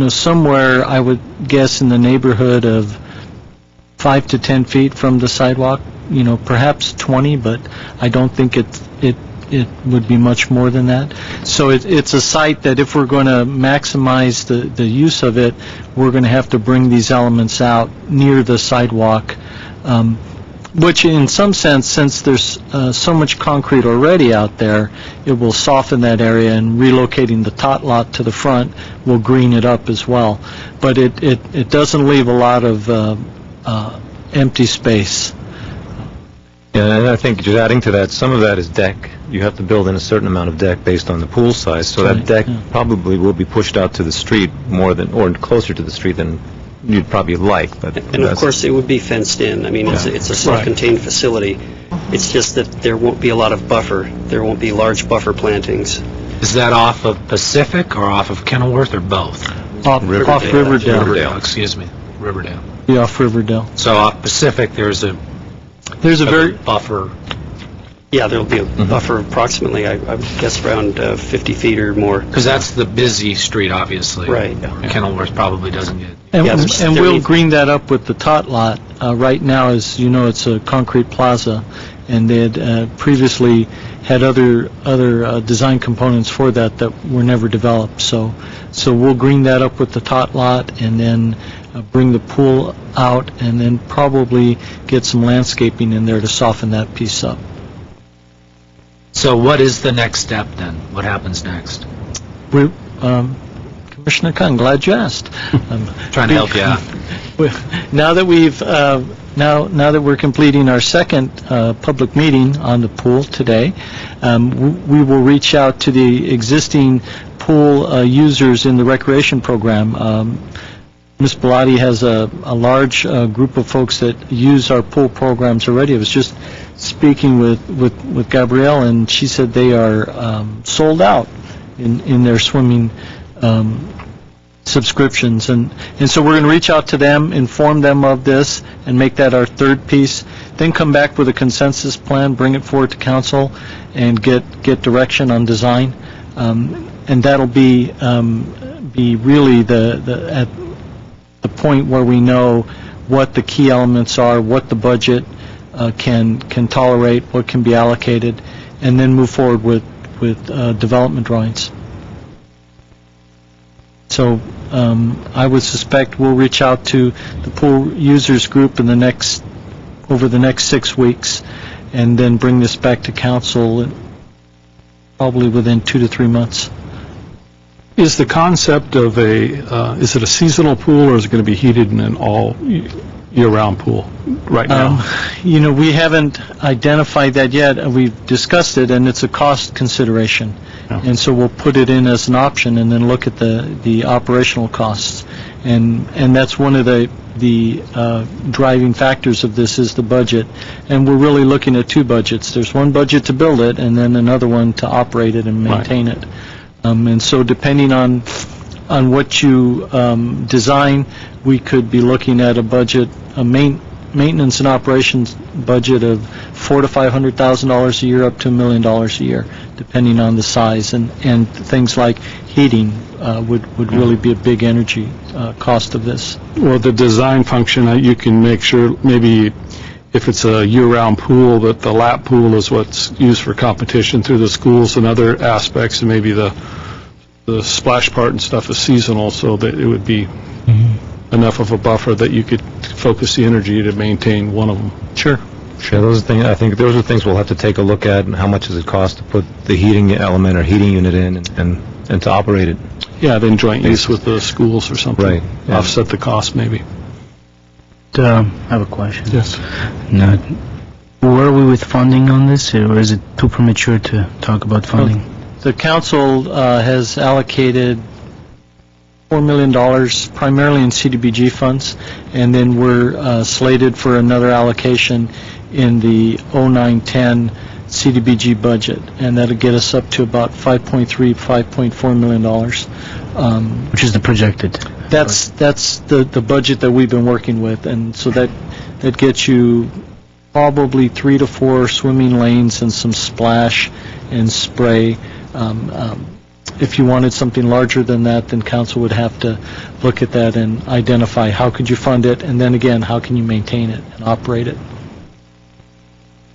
[SPEAKER 13] somewhere I would guess in the neighborhood of 5 to 10 feet from the sidewalk, perhaps 20, but I don't think it would be much more than that. So it's a site that if we're going to maximize the use of it, we're going to have to bring these elements out near the sidewalk, which in some sense, since there's so much concrete already out there, it will soften that area, and relocating the tot lot to the front will green it up as well. But it doesn't leave a lot of empty space.
[SPEAKER 4] Yeah, and I think just adding to that, some of that is deck. You have to build in a certain amount of deck based on the pool size, so that deck probably will be pushed out to the street more than, or closer to the street than you'd probably like. But
[SPEAKER 15] and of course, it would be fenced in. I mean, it's a self-contained facility. It's just that there won't be a lot of buffer. There won't be large buffer plantings.
[SPEAKER 9] Is that off of Pacific or off of Kenilworth or both?
[SPEAKER 13] Off Riverdale.
[SPEAKER 9] Riverdale, excuse me. Riverdale.
[SPEAKER 13] Yeah, off Riverdale.
[SPEAKER 9] So off Pacific, there's a
[SPEAKER 13] very
[SPEAKER 9] buffer.
[SPEAKER 15] Yeah, there'll be a buffer approximately, I would guess, around 50 feet or more.
[SPEAKER 9] Because that's the busy street, obviously.
[SPEAKER 15] Right.
[SPEAKER 9] Kenilworth probably doesn't get...
[SPEAKER 13] And we'll green that up with the tot lot. Right now, as you know, it's a concrete plaza, and they had previously had other design components for that were never developed. So we'll green that up with the tot lot, and then bring the pool out, and then probably get some landscaping in there to soften that piece up.
[SPEAKER 9] So what is the next step then? What happens next?
[SPEAKER 13] Commissioner Khan, glad you asked.
[SPEAKER 9] Trying to help you out.
[SPEAKER 13] Now that we're completing our second public meeting on the pool today, we will reach out to the existing pool users in the recreation program. Ms. Bellotti has a large group of folks that use our pool programs already. I was just speaking with Gabrielle, and she said they are sold out in their swimming subscriptions. And so we're going to reach out to them, inform them of this, and make that our third piece. Then come back with a consensus plan, bring it forward to council, and get direction on design. And that'll be really at the point where we know what the key elements are, what the budget can tolerate, what can be allocated, and then move forward with development drawings. So I would suspect we'll reach out to the pool users group over the next 6 weeks, and then bring this back to council probably within 2 to 3 months.
[SPEAKER 1] Is the concept of is it a seasonal pool, or is it going to be heated in an all year-round pool right now?
[SPEAKER 13] We haven't identified that yet. We've discussed it, and it's a cost consideration. Yeah. And so we'll put it in as an option, and then look at the operational costs. And that's one of the driving factors of this is the budget. And we're really looking at two budgets. There's one budget to build it, and then another one to operate it and maintain it. And so depending on what you design, we could be looking at a budget, a maintenance and operations budget of $400,000 to $500,000 a year, up to $1 million a year, depending on the size. And things like heating would really be a big energy cost of this.
[SPEAKER 1] Well, the design function, you can make sure maybe if it's a year-round pool, that the lap pool is what's used for competition through the schools and other aspects, and maybe the splash part and stuff is seasonal, so that it would be enough of a buffer that you could focus the energy to maintain one of them.
[SPEAKER 4] Sure. Those are things, I think those are things we'll have to take a look at, and how much does it cost to put the heating element or heating unit in and to operate it.
[SPEAKER 1] Yeah, then joint use with the schools or something.
[SPEAKER 4] Right. Yeah.
[SPEAKER 1] Offset the cost, maybe.
[SPEAKER 12] I have a question.
[SPEAKER 1] Yes.
[SPEAKER 12] Now, where are we with funding on this, or is it too premature to talk about funding?
[SPEAKER 13] The council has allocated $4 million primarily in CDBG funds, and then we're slated for another allocation in the 09-10 CDBG budget, and that'll get us up to about $5.4 million.
[SPEAKER 12] Which is the projected?
[SPEAKER 13] That's the budget that we've been working with, and so that gets you probably 3 to 4 swimming lanes and some splash and spray. If you wanted something larger than that, then council would have to look at that and identify how could you fund it, and then again, how can you maintain it and operate it.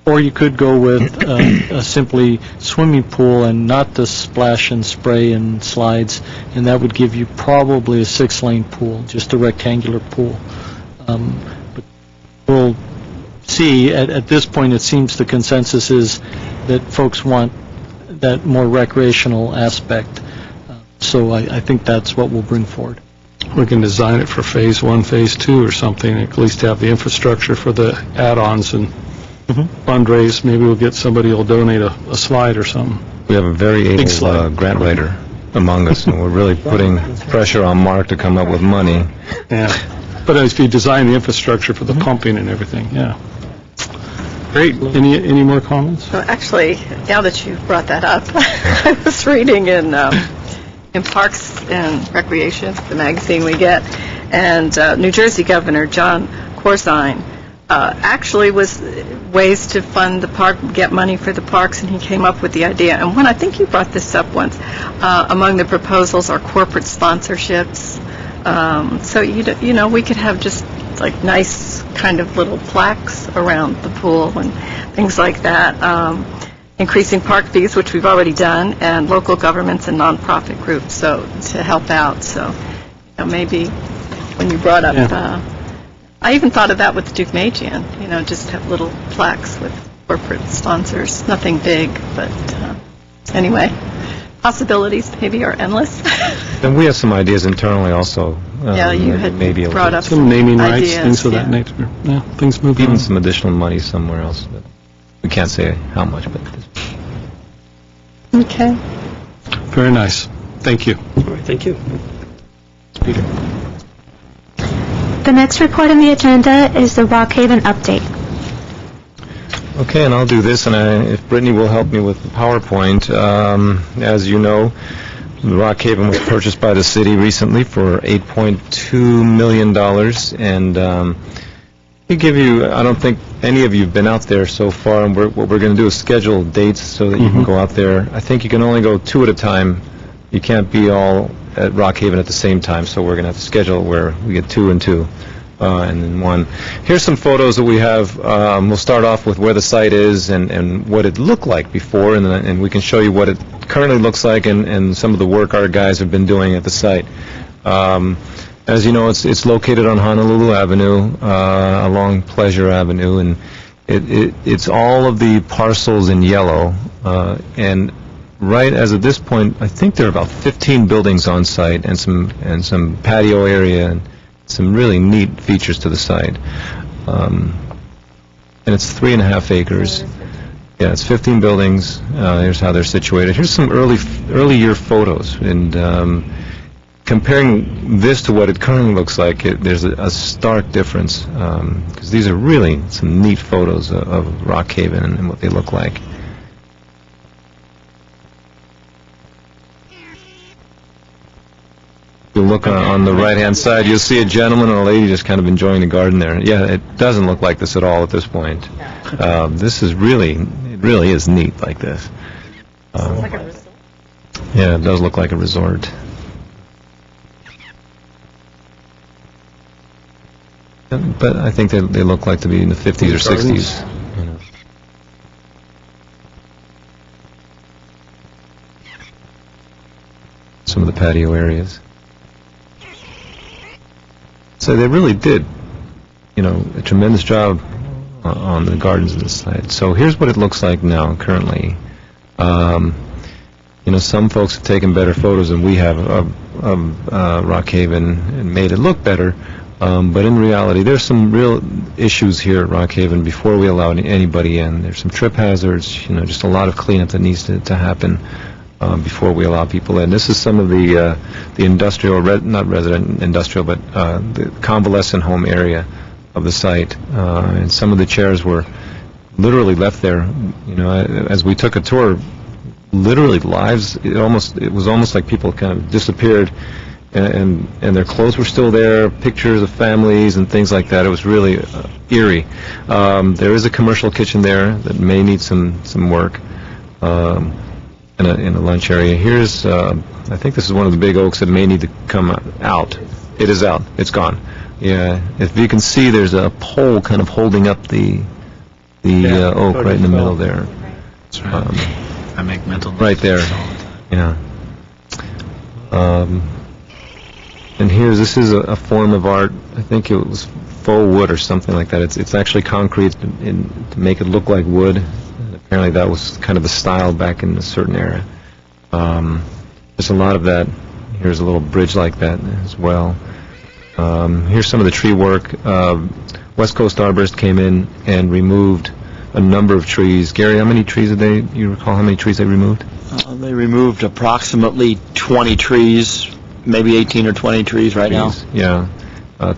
[SPEAKER 13] Or you could go with a simply swimming pool and not the splash and spray and slides, and that would give you probably a 6-lane pool, just a rectangular pool. But we'll see. At this point, it seems the consensus is that folks want that more recreational aspect. So I think that's what we'll bring forward.
[SPEAKER 1] We can design it for Phase 1, Phase 2 or something, at least have the infrastructure for the add-ons and fundraise. Maybe we'll get somebody who'll donate a slide or something.
[SPEAKER 4] We have a very able grant writer among us, and we're really putting pressure on Mark to come up with money.
[SPEAKER 1] Yeah. But if you design the infrastructure for the pumping and everything, yeah. Great. Any more comments?
[SPEAKER 10] Well, actually, now that you brought that up, I was reading in Parks and Recreation, the magazine we get, and New Jersey Governor John Corzine actually was ways to fund the park, get money for the parks, and he came up with the idea. And I think you brought this up once, among the proposals are corporate sponsorships. So, you know, we could have just like nice kind of little plaques around the pool and things like that. Increasing park fees, which we've already done, and local governments and nonprofit groups, so to help out. So, you know, maybe when you brought up, I even thought of that with the Duke Magian, you know, just have little plaques with corporate sponsors. Nothing big, but anyway, possibilities maybe are endless.
[SPEAKER 4] And we have some ideas internally also.
[SPEAKER 10] Yeah, you had
[SPEAKER 4] maybe
[SPEAKER 10] brought up
[SPEAKER 1] some naming rights,
[SPEAKER 10] ideas,
[SPEAKER 1] things of that nature. Yeah, things move
[SPEAKER 4] even
[SPEAKER 1] on.
[SPEAKER 4] some additional money somewhere else. But we can't say how much, but
[SPEAKER 10] Okay.
[SPEAKER 1] Very nice. Thank you.
[SPEAKER 15] All right, thank you.
[SPEAKER 1] Peter.
[SPEAKER 2] The next report on the agenda is the Rockhaven update.
[SPEAKER 4] Okay, and I'll do this, and if Brittany will help me with the PowerPoint. As you know, Rockhaven was purchased by the city recently for $8.2 million, and we give you, I don't think any of you have been out there so far, and what we're going to do is schedule dates so that you can go out there. I think you can only go 2 at a time. You can't be all at Rockhaven at the same time, so we're going to have to schedule where we get 2 and 2. And then 1. Here's some photos that we have. We'll start off with where the site is and what it looked like before, and we can show you what it currently looks like and some of the work our guys have been doing at the site. As you know, it's located on Honolulu Avenue, along Pleasure Avenue, and it's all of the parcels in yellow. And right as of this point, I think there are about 15 buildings on site and some patio area and some really neat features to the site. And it's 3.5 acres. Yeah, it's 15 buildings. Here's how they're situated. Here's some early year photos. And comparing this to what it currently looks like, there's a stark difference. Because these are really some neat photos of Rockhaven and what they look like. You look on the right-hand side, you'll see a gentleman and a lady just kind of enjoying the garden there. Yeah, it doesn't look like this at all at this point. This is really is neat like this.
[SPEAKER 10] Like a resort.
[SPEAKER 4] Yeah, it does look like a resort. But I think they look like to be in the 50s or 60s. You know. Some of the patio areas. So they really did, a tremendous job on the gardens of this site. So here's what it looks like now, currently. Some folks have taken better photos than we have of Rock Haven and made it look better. But in reality, there's some real issues here at Rock Haven before we allow anybody in. There's some trip hazards, just a lot of cleanup that needs to happen before we allow people in. This is some of the industrial, not resident industrial, but the convalescent home area of the site. And some of the chairs were literally left there. As we took a tour, literally lives, it was almost like people kind of disappeared. And their clothes were still there, pictures of families and things like that. It was really eerie. There is a commercial kitchen there that may need some work in a lunch area. Here's, I think this is one of the big oaks that may need to come out. It is out. It's gone. Yeah. If you can see, there's a pole kind of holding up the oak right in the middle there.
[SPEAKER 9] That's right. I make mental notes.
[SPEAKER 4] Right there. Yeah. And this is a form of art. I think it was faux wood or something like that. It's actually concrete to make it look like wood. And apparently that was kind of the style back in a certain era. There's a lot of that. Here's a little bridge like that as well. Here's some of the tree work. West Coast Arborist came in and removed a number of trees. Gary, how many trees you recall how many trees they removed?
[SPEAKER 16] They removed approximately 20 trees. Maybe 18 or 20 trees right now.
[SPEAKER 4] Yeah.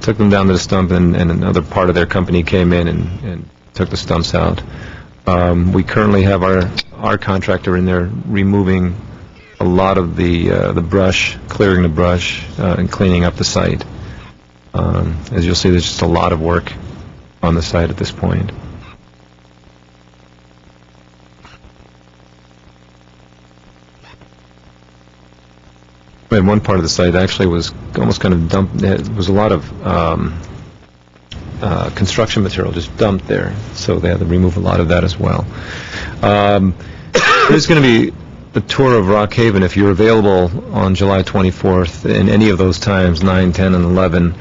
[SPEAKER 4] Took them down to the stump, and another part of their company came in and took the stumps out. We currently have our contractor in there removing a lot of the brush, clearing the brush, and cleaning up the site. As you'll see, there's just a lot of work on the site at this point. And one part of the site actually was almost kind of dumped. There was a lot of construction material just dumped there, so they had to remove a lot of that as well. There's going to be a tour of Rock Haven if you're available on July 24th in any of those times, 9, 10, and 11.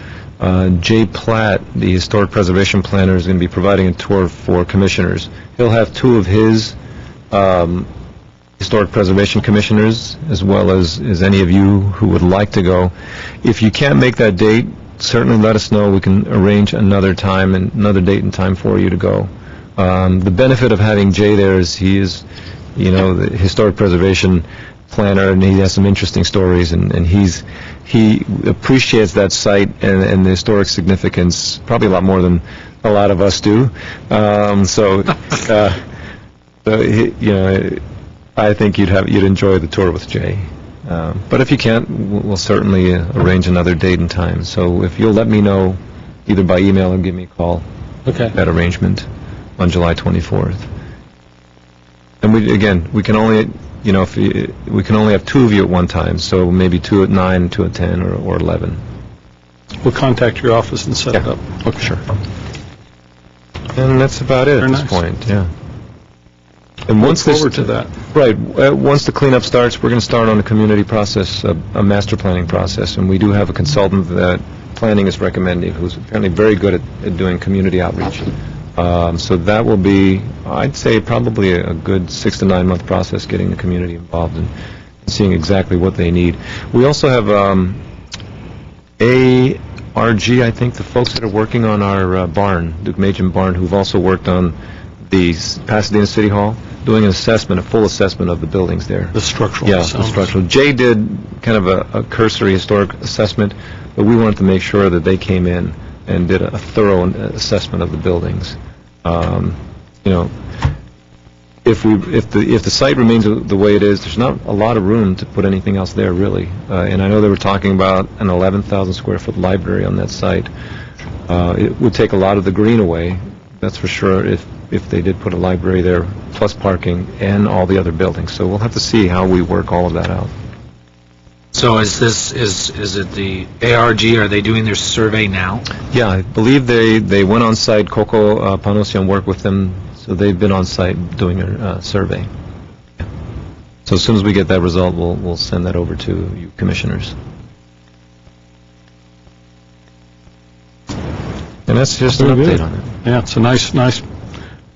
[SPEAKER 4] Jay Platt, the Historic Preservation Planner, is going to be providing a tour for commissioners. He'll have two of his Historic Preservation Commissioners, as well as any of you who would like to go. If you can't make that date, certainly let us know. We can arrange another time and another date and time for you to go. The benefit of having Jay there is he is, the Historic Preservation Planner, and he has some interesting stories, and he appreciates that site and the historic significance probably a lot more than a lot of us do. I think you'd enjoy the tour with Jay. But if you can't, we'll certainly arrange another date and time. So if you'll let me know, either by email or give me a call, that arrangement on July 24th. And we can only, we can only have two of you at one time. So maybe 2 at 9, 2 at 10, or 11.
[SPEAKER 1] We'll contact your office and set it up.
[SPEAKER 4] Okay, sure. And that's about it at this point. Yeah. And once
[SPEAKER 1] forward to that.
[SPEAKER 4] Right. Once the cleanup starts, we're going to start on a community process, a master planning process, and we do have a consultant that planning is recommending, who's apparently very good at doing community outreach. So that will be, I'd say, probably a good 6 to 9 month process getting the community involved and seeing exactly what they need. We also have ARG, I think, the folks that are working on our barn, Duke Machen barn, who've also worked on the Pasadena City Hall, doing an assessment, a full assessment of the buildings there.
[SPEAKER 1] The structural.
[SPEAKER 4] Yeah, the structural. Jay did kind of a cursory historic assessment, but we wanted to make sure that they came in and did a thorough assessment of the buildings. If the site remains the way it is, there's not a lot of room to put anything else there, really. And I know they were talking about an 11,000 square foot library on that site. It would take a lot of the green away, that's for sure, if they did put a library there, plus parking and all the other buildings. So we'll have to see how we work all of that out.
[SPEAKER 9] So is it the ARG, are they doing their survey now?
[SPEAKER 4] Yeah, I believe they went on site. Coco Panosian worked with them, so they've been on site doing their survey. Yeah. So as soon as we get that result, we'll send that over to you commissioners. And that's just an
[SPEAKER 1] Very
[SPEAKER 4] update
[SPEAKER 1] good.
[SPEAKER 4] on it.
[SPEAKER 1] Yeah, it's a nice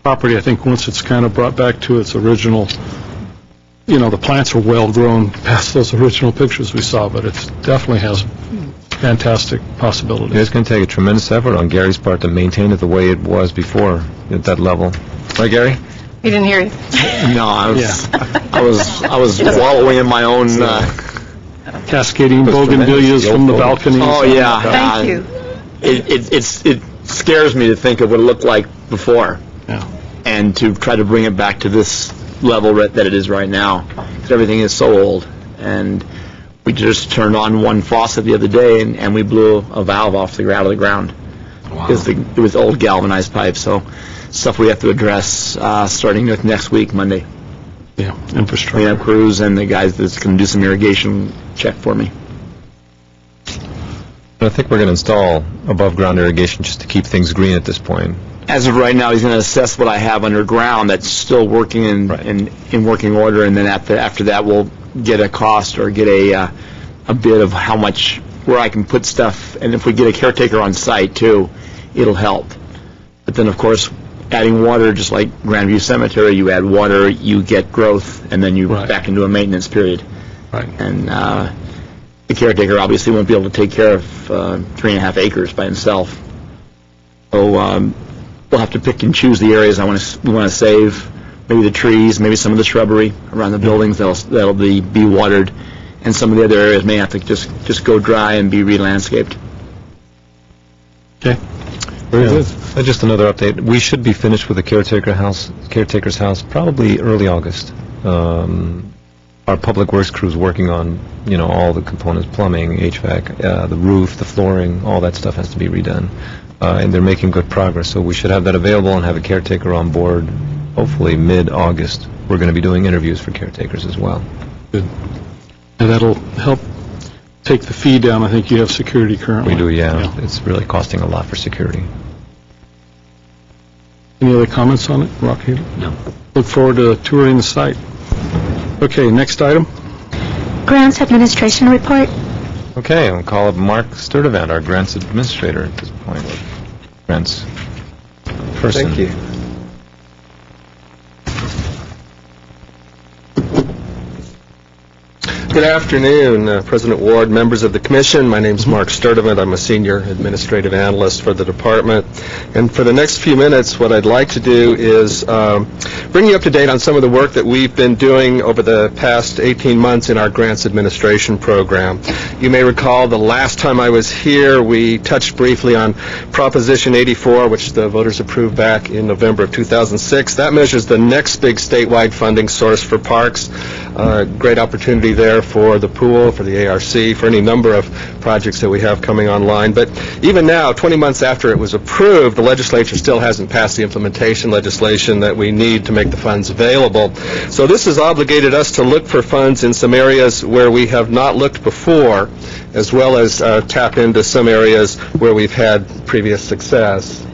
[SPEAKER 1] property. I think once it's kind of brought back to its original, the plants are well-grown past those original pictures we saw, but it definitely has fantastic possibilities.
[SPEAKER 4] It's going to take a tremendous effort on Gary's part to maintain it the way it was before at that level. Right, Gary?
[SPEAKER 10] He didn't hear you.
[SPEAKER 16] No, I was wallowing in my own.
[SPEAKER 1] Cascading bougainvilleas from the balconies.
[SPEAKER 16] Oh yeah.
[SPEAKER 10] Thank you.
[SPEAKER 16] It scares me to think of what it looked like before.
[SPEAKER 1] Yeah.
[SPEAKER 16] And to try to bring it back to this level that it is right now, because everything is so old. And we just turned on one faucet the other day, and we blew a valve out of the ground.
[SPEAKER 9] Wow.
[SPEAKER 16] Because it was old galvanized pipe. So stuff we have to address starting with next week, Monday.
[SPEAKER 1] Yeah, infrastructure.
[SPEAKER 16] We have crews and the guys that's going to do some irrigation check for me.
[SPEAKER 4] I think we're going to install above-ground irrigation just to keep things green at this point.
[SPEAKER 16] As of right now, he's going to assess what I have underground that's still working in working order, and then after that, we'll get a cost or get a bid of how much, where I can put stuff, and if we get a caretaker on site too, it'll help. But then, of course, adding water, just like Grandview Cemetery, you add water, you get growth, and then you back into a maintenance period.
[SPEAKER 1] Right.
[SPEAKER 16] And the caretaker obviously won't be able to take care of 3.5 acres by himself. So we'll have to pick and choose the areas we want to save, maybe the trees, maybe some of the shrubbery around the buildings that'll be watered, and some of the other areas may have to just go dry and be re-landscaped.
[SPEAKER 1] Okay. Very good.
[SPEAKER 4] Just another update. We should be finished with the caretaker's house probably early August. Our public works crew's working on, all the components, plumbing, HVAC, the roof, the flooring, all that stuff has to be redone. And they're making good progress, so we should have that available and have a caretaker on board hopefully mid-August. We're going to be doing interviews for caretakers as well.
[SPEAKER 1] Good. And that'll help take the fee down. I think you have security currently.
[SPEAKER 4] We do, yeah. It's really costing a lot for security.
[SPEAKER 1] Any other comments on it, Rocky?
[SPEAKER 9] No.
[SPEAKER 1] Look forward to touring the site. Okay, next item.
[SPEAKER 2] Grants Administration Report.
[SPEAKER 4] Okay, I'll call up Mark Sturdivant, our grants administrator at this point. Grants person.
[SPEAKER 17] Thank you. Good afternoon, President Ward, members of the Commission. My name is Mark Sturdivant. I'm a Senior Administrative Analyst for the Department. And for the next few minutes, what I'd like to do is bring you up to date on some of the work that we've been doing over the past 18 months in our Grants Administration Program. You may recall the last time I was here, we touched briefly on Proposition 84, which the voters approved back in November of 2006. That measures the next big statewide funding source for parks. Great opportunity there for the pool, for the ARC, for any number of projects that we have coming online. But even now, 20 months after it was approved, the legislature still hasn't passed the implementation legislation that we need to make the funds available. So this has obligated us to look for funds in some areas where we have not looked before, as well as tap into some areas where we've had previous success.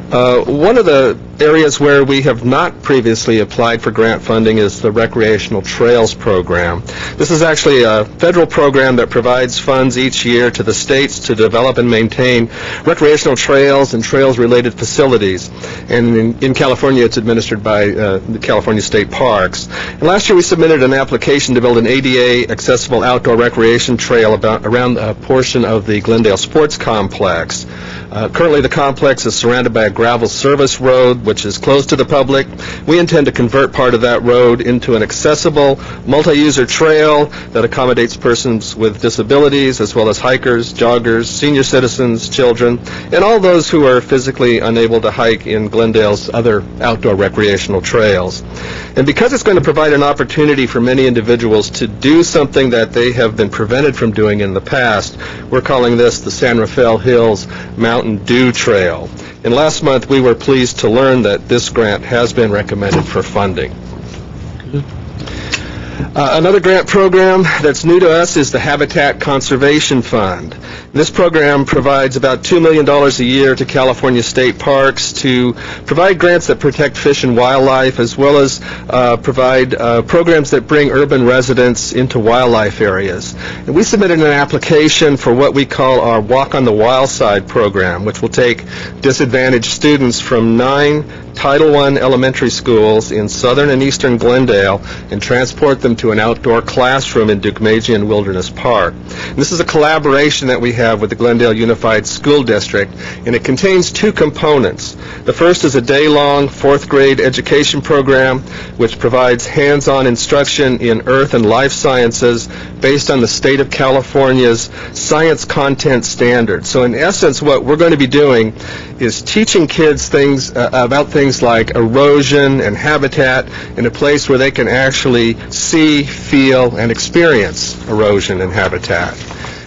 [SPEAKER 17] One of the areas where we have not previously applied for grant funding is the Recreational Trails Program. This is actually a federal program that provides funds each year to the states to develop and maintain recreational trails and trails-related facilities. And in California, it's administered by the California State Parks. And last year, we submitted an application to build an ADA-accessible outdoor recreation trail around a portion of the Glendale Sports Complex. Currently, the complex is surrounded by a gravel service road, which is closed to the public. We intend to convert part of that road into an accessible, multi-user trail that accommodates persons with disabilities, as well as hikers, joggers, senior citizens, children, and all those who are physically unable to hike in Glendale's other outdoor recreational trails. And because it's going to provide an opportunity for many individuals to do something that they have been prevented from doing in the past, we're calling this the San Rafael Hills Mountain Dew Trail. And last month, we were pleased to learn that this grant has been recommended for funding. Another grant program that's new to us is the Habitat Conservation Fund. This program provides about $2 million a year to California state parks to provide grants that protect fish and wildlife, as well as provide programs that bring urban residents into wildlife areas. And we submitted an application for what we call our Walk on the Wild Side program, which will take disadvantaged students from 9 Title I elementary schools in southern and eastern Glendale and transport them to an outdoor classroom in Deukmejian Wilderness Park. And this is a collaboration that we have with the Glendale Unified School District, and it contains 2 components. The first is a day-long 4th grade education program which provides hands-on instruction in earth and life sciences based on the state of California's science content standards. So in essence, what we're going to be doing is teaching kids things about things like erosion and habitat in a place where they can actually see, feel, and experience erosion and habitat.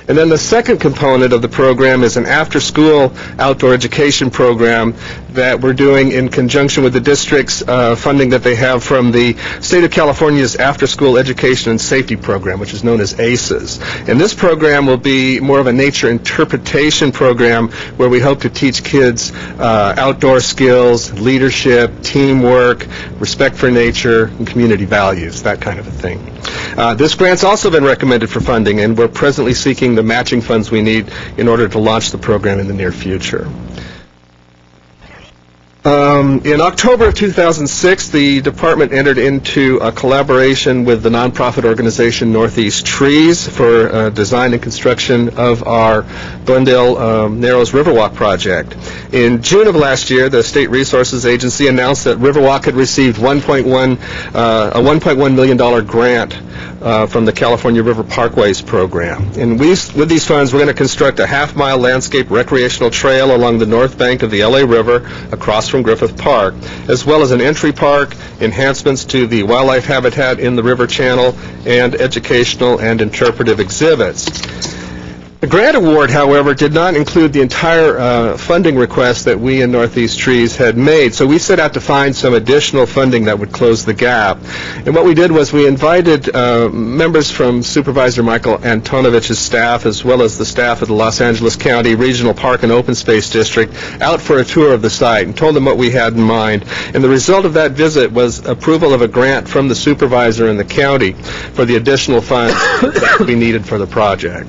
[SPEAKER 17] And then the second component of the program is an after-school outdoor education program that we're doing in conjunction with the district's funding that they have from the State of California's After-School Education and Safety Program, which is known as ACES. And this program will be more of a nature interpretation program where we hope to teach kids outdoor skills, leadership, teamwork, respect for nature, and community values, that kind of a thing. This grant's also been recommended for funding, and we're presently seeking the matching funds we need in order to launch the program in the near future. In October of 2006, the department entered into a collaboration with the nonprofit organization Northeast Trees for design and construction of our Glendale Narrows Riverwalk project. In June of last year, the State Resources Agency announced that Riverwalk had received a $1.1 million grant from the California River Parkways program. And with these funds, we're going to construct a half-mile landscape recreational trail along the north bank of the LA River across from Griffith Park, as well as an entry park, enhancements to the wildlife habitat in the river channel, and educational and interpretive exhibits. The grant award, however, did not include the entire funding request that we in Northeast Trees had made, so we set out to find some additional funding that would close the gap. And what we did was we invited members from Supervisor Michael Antonovich's staff, as well as the staff of the Los Angeles County Regional Park and Open Space District, out for a tour of the site and told them what we had in mind. And the result of that visit was approval of a grant from the supervisor in the county for the additional funds that we needed for the project.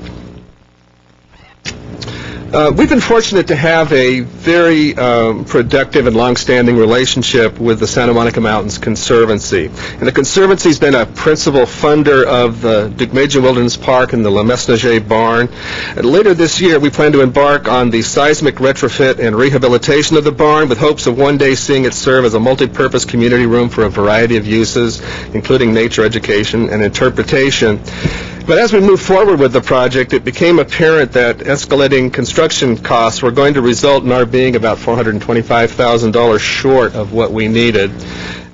[SPEAKER 17] We've been fortunate to have a very productive and long-standing relationship with the Santa Monica Mountains Conservancy. And the Conservancy's been a principal funder of the Deukmejian Wilderness Park and the La Mesnager Barn. And later this year, we plan to embark on the seismic retrofit and rehabilitation of the barn with hopes of one day seeing it serve as a multi-purpose community room for a variety of uses, including nature education and interpretation. But as we moved forward with the project, it became apparent that escalating construction costs were going to result in our being about $425,000 short of what we needed.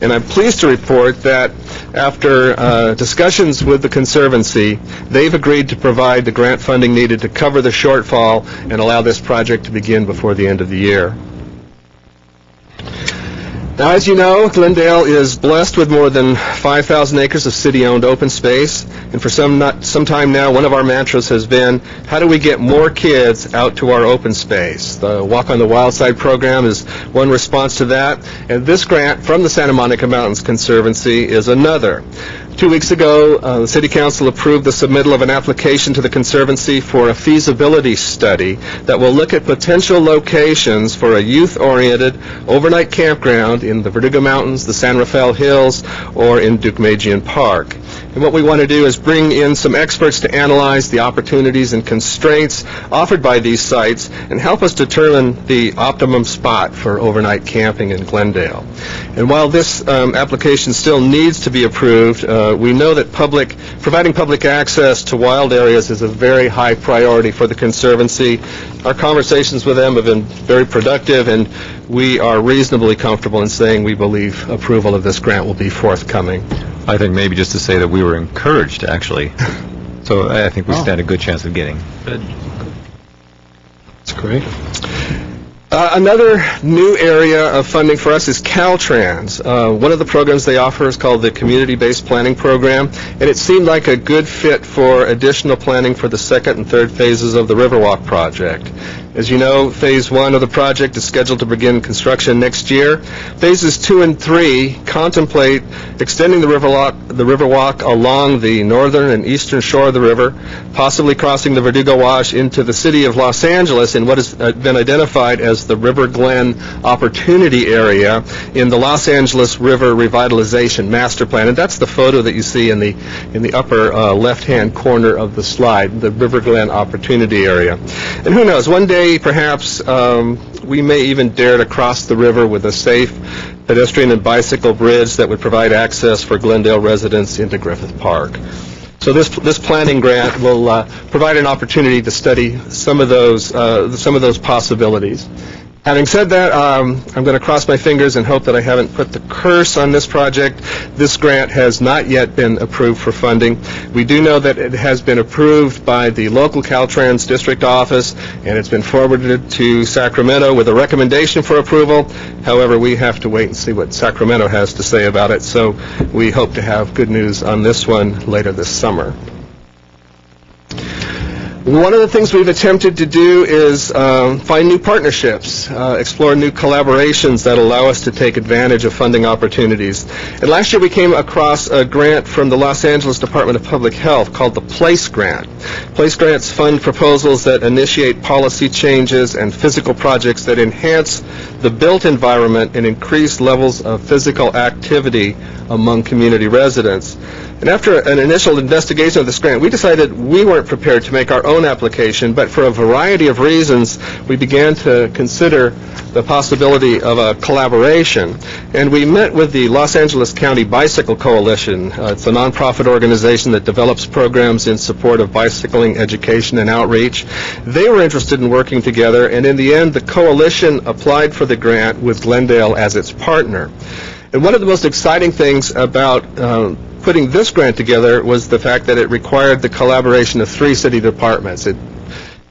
[SPEAKER 17] And I'm pleased to report that after discussions with the Conservancy, they've agreed to provide the grant funding needed to cover the shortfall and allow this project to begin before the end of the year. Now, as you know, Glendale is blessed with more than 5,000 acres of city-owned open space, and for some time now, one of our mantras has been, how do we get more kids out to our open space? The Walk on the Wild Side program is one response to that, and this grant from the Santa Monica Mountains Conservancy is another. 2 weeks ago, the City Council approved the submittal of an application to the Conservancy for a feasibility study that will look at potential locations for a youth-oriented overnight campground in the Verdugo Mountains, the San Rafael Hills, or in Deukmejian Park. And what we want to do is bring in some experts to analyze the opportunities and constraints offered by these sites and help us determine the optimum spot for overnight camping in Glendale. And while this application still needs to be approved, we know that providing public access to wild areas is a very high priority for the Conservancy. Our conversations with them have been very productive, and we are reasonably comfortable in saying we believe approval of this grant will be forthcoming.
[SPEAKER 4] I think maybe just to say that we were encouraged, actually. So I think we stand a good chance of getting.
[SPEAKER 1] Good. That's great.
[SPEAKER 17] Another new area of funding for us is Caltrans. One of the programs they offer is called the Community-Based Planning Program, and it seemed like a good fit for additional planning for the second and third phases of the Riverwalk project. As you know, Phase 1 of the project is scheduled to begin construction next year. Phases 2 and 3 contemplate extending the Riverwalk along the northern and eastern shore of the river, possibly crossing the Verdugo Wash into the city of Los Angeles in what has been identified as the River Glen Opportunity Area in the Los Angeles River Revitalization Master Plan. And that's the photo that you see in the upper left-hand corner of the slide, the River Glen Opportunity Area. And who knows, one day perhaps we may even dare to cross the river with a safe pedestrian and bicycle bridge that would provide access for Glendale residents into Griffith Park. So this planning grant will provide an opportunity to study some of those possibilities. Having said that, I'm going to cross my fingers and hope that I haven't put the curse on this project. This grant has not yet been approved for funding. We do know that it has been approved by the local Caltrans district office, and it's been forwarded to Sacramento with a recommendation for approval. However, we have to wait and see what Sacramento has to say about it, so we hope to have good news on this one later this summer. One of the things we've attempted to do is find new partnerships, explore new collaborations that allow us to take advantage of funding opportunities. And last year we came across a grant from the Los Angeles Department of Public Health called the PLACE Grant. PLACE Grants fund proposals that initiate policy changes and physical projects that enhance the built environment and increase levels of physical activity among community residents. And after an initial investigation of this grant, we decided we weren't prepared to make our own application, but for a variety of reasons, we began to consider the possibility of a collaboration. And we met with the Los Angeles County Bicycle Coalition. It's a nonprofit organization that develops programs in support of bicycling education and outreach. They were interested in working together, and in the end, the coalition applied for the grant with Glendale as its partner. And one of the most exciting things about putting this grant together was the fact that it required the collaboration of 3 city departments. It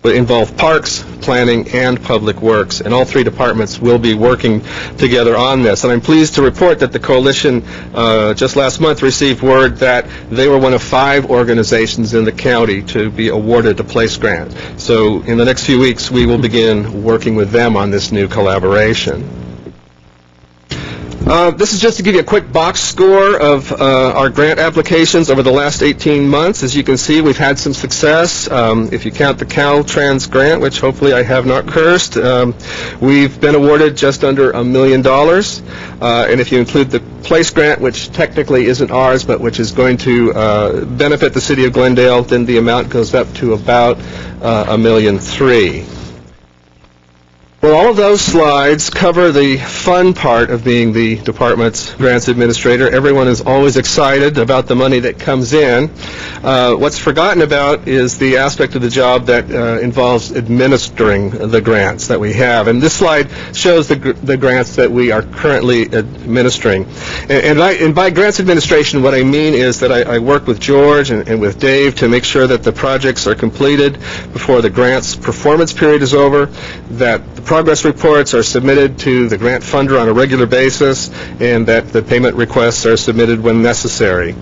[SPEAKER 17] involved parks, planning, and public works, and all 3 departments will be working together on this. And I'm pleased to report that the coalition just last month received word that they were one of 5 organizations in the county to be awarded a PLACE grant. So in the next few weeks, we will begin working with them on this new collaboration. This is just to give you a quick box score of our grant applications over the last 18 months. As you can see, we've had some success. If you count the Caltrans grant, which hopefully I have not cursed, we've been awarded just under $1 million. And if you include the PLACE grant, which technically isn't ours, but which is going to benefit the city of Glendale, then the amount goes up to about $1.3 million. Well, all of those slides cover the fun part of being the department's grants administrator. Everyone is always excited about the money that comes in. What's forgotten about is the aspect of the job that involves administering the grants that we have. And this slide shows the grants that we are currently administering. And by grants administration, what I mean is that I work with George and with Dave to make sure that the projects are completed before the grants performance period is over, that the progress reports are submitted to the grant funder on a regular basis, and that the payment requests are submitted when necessary.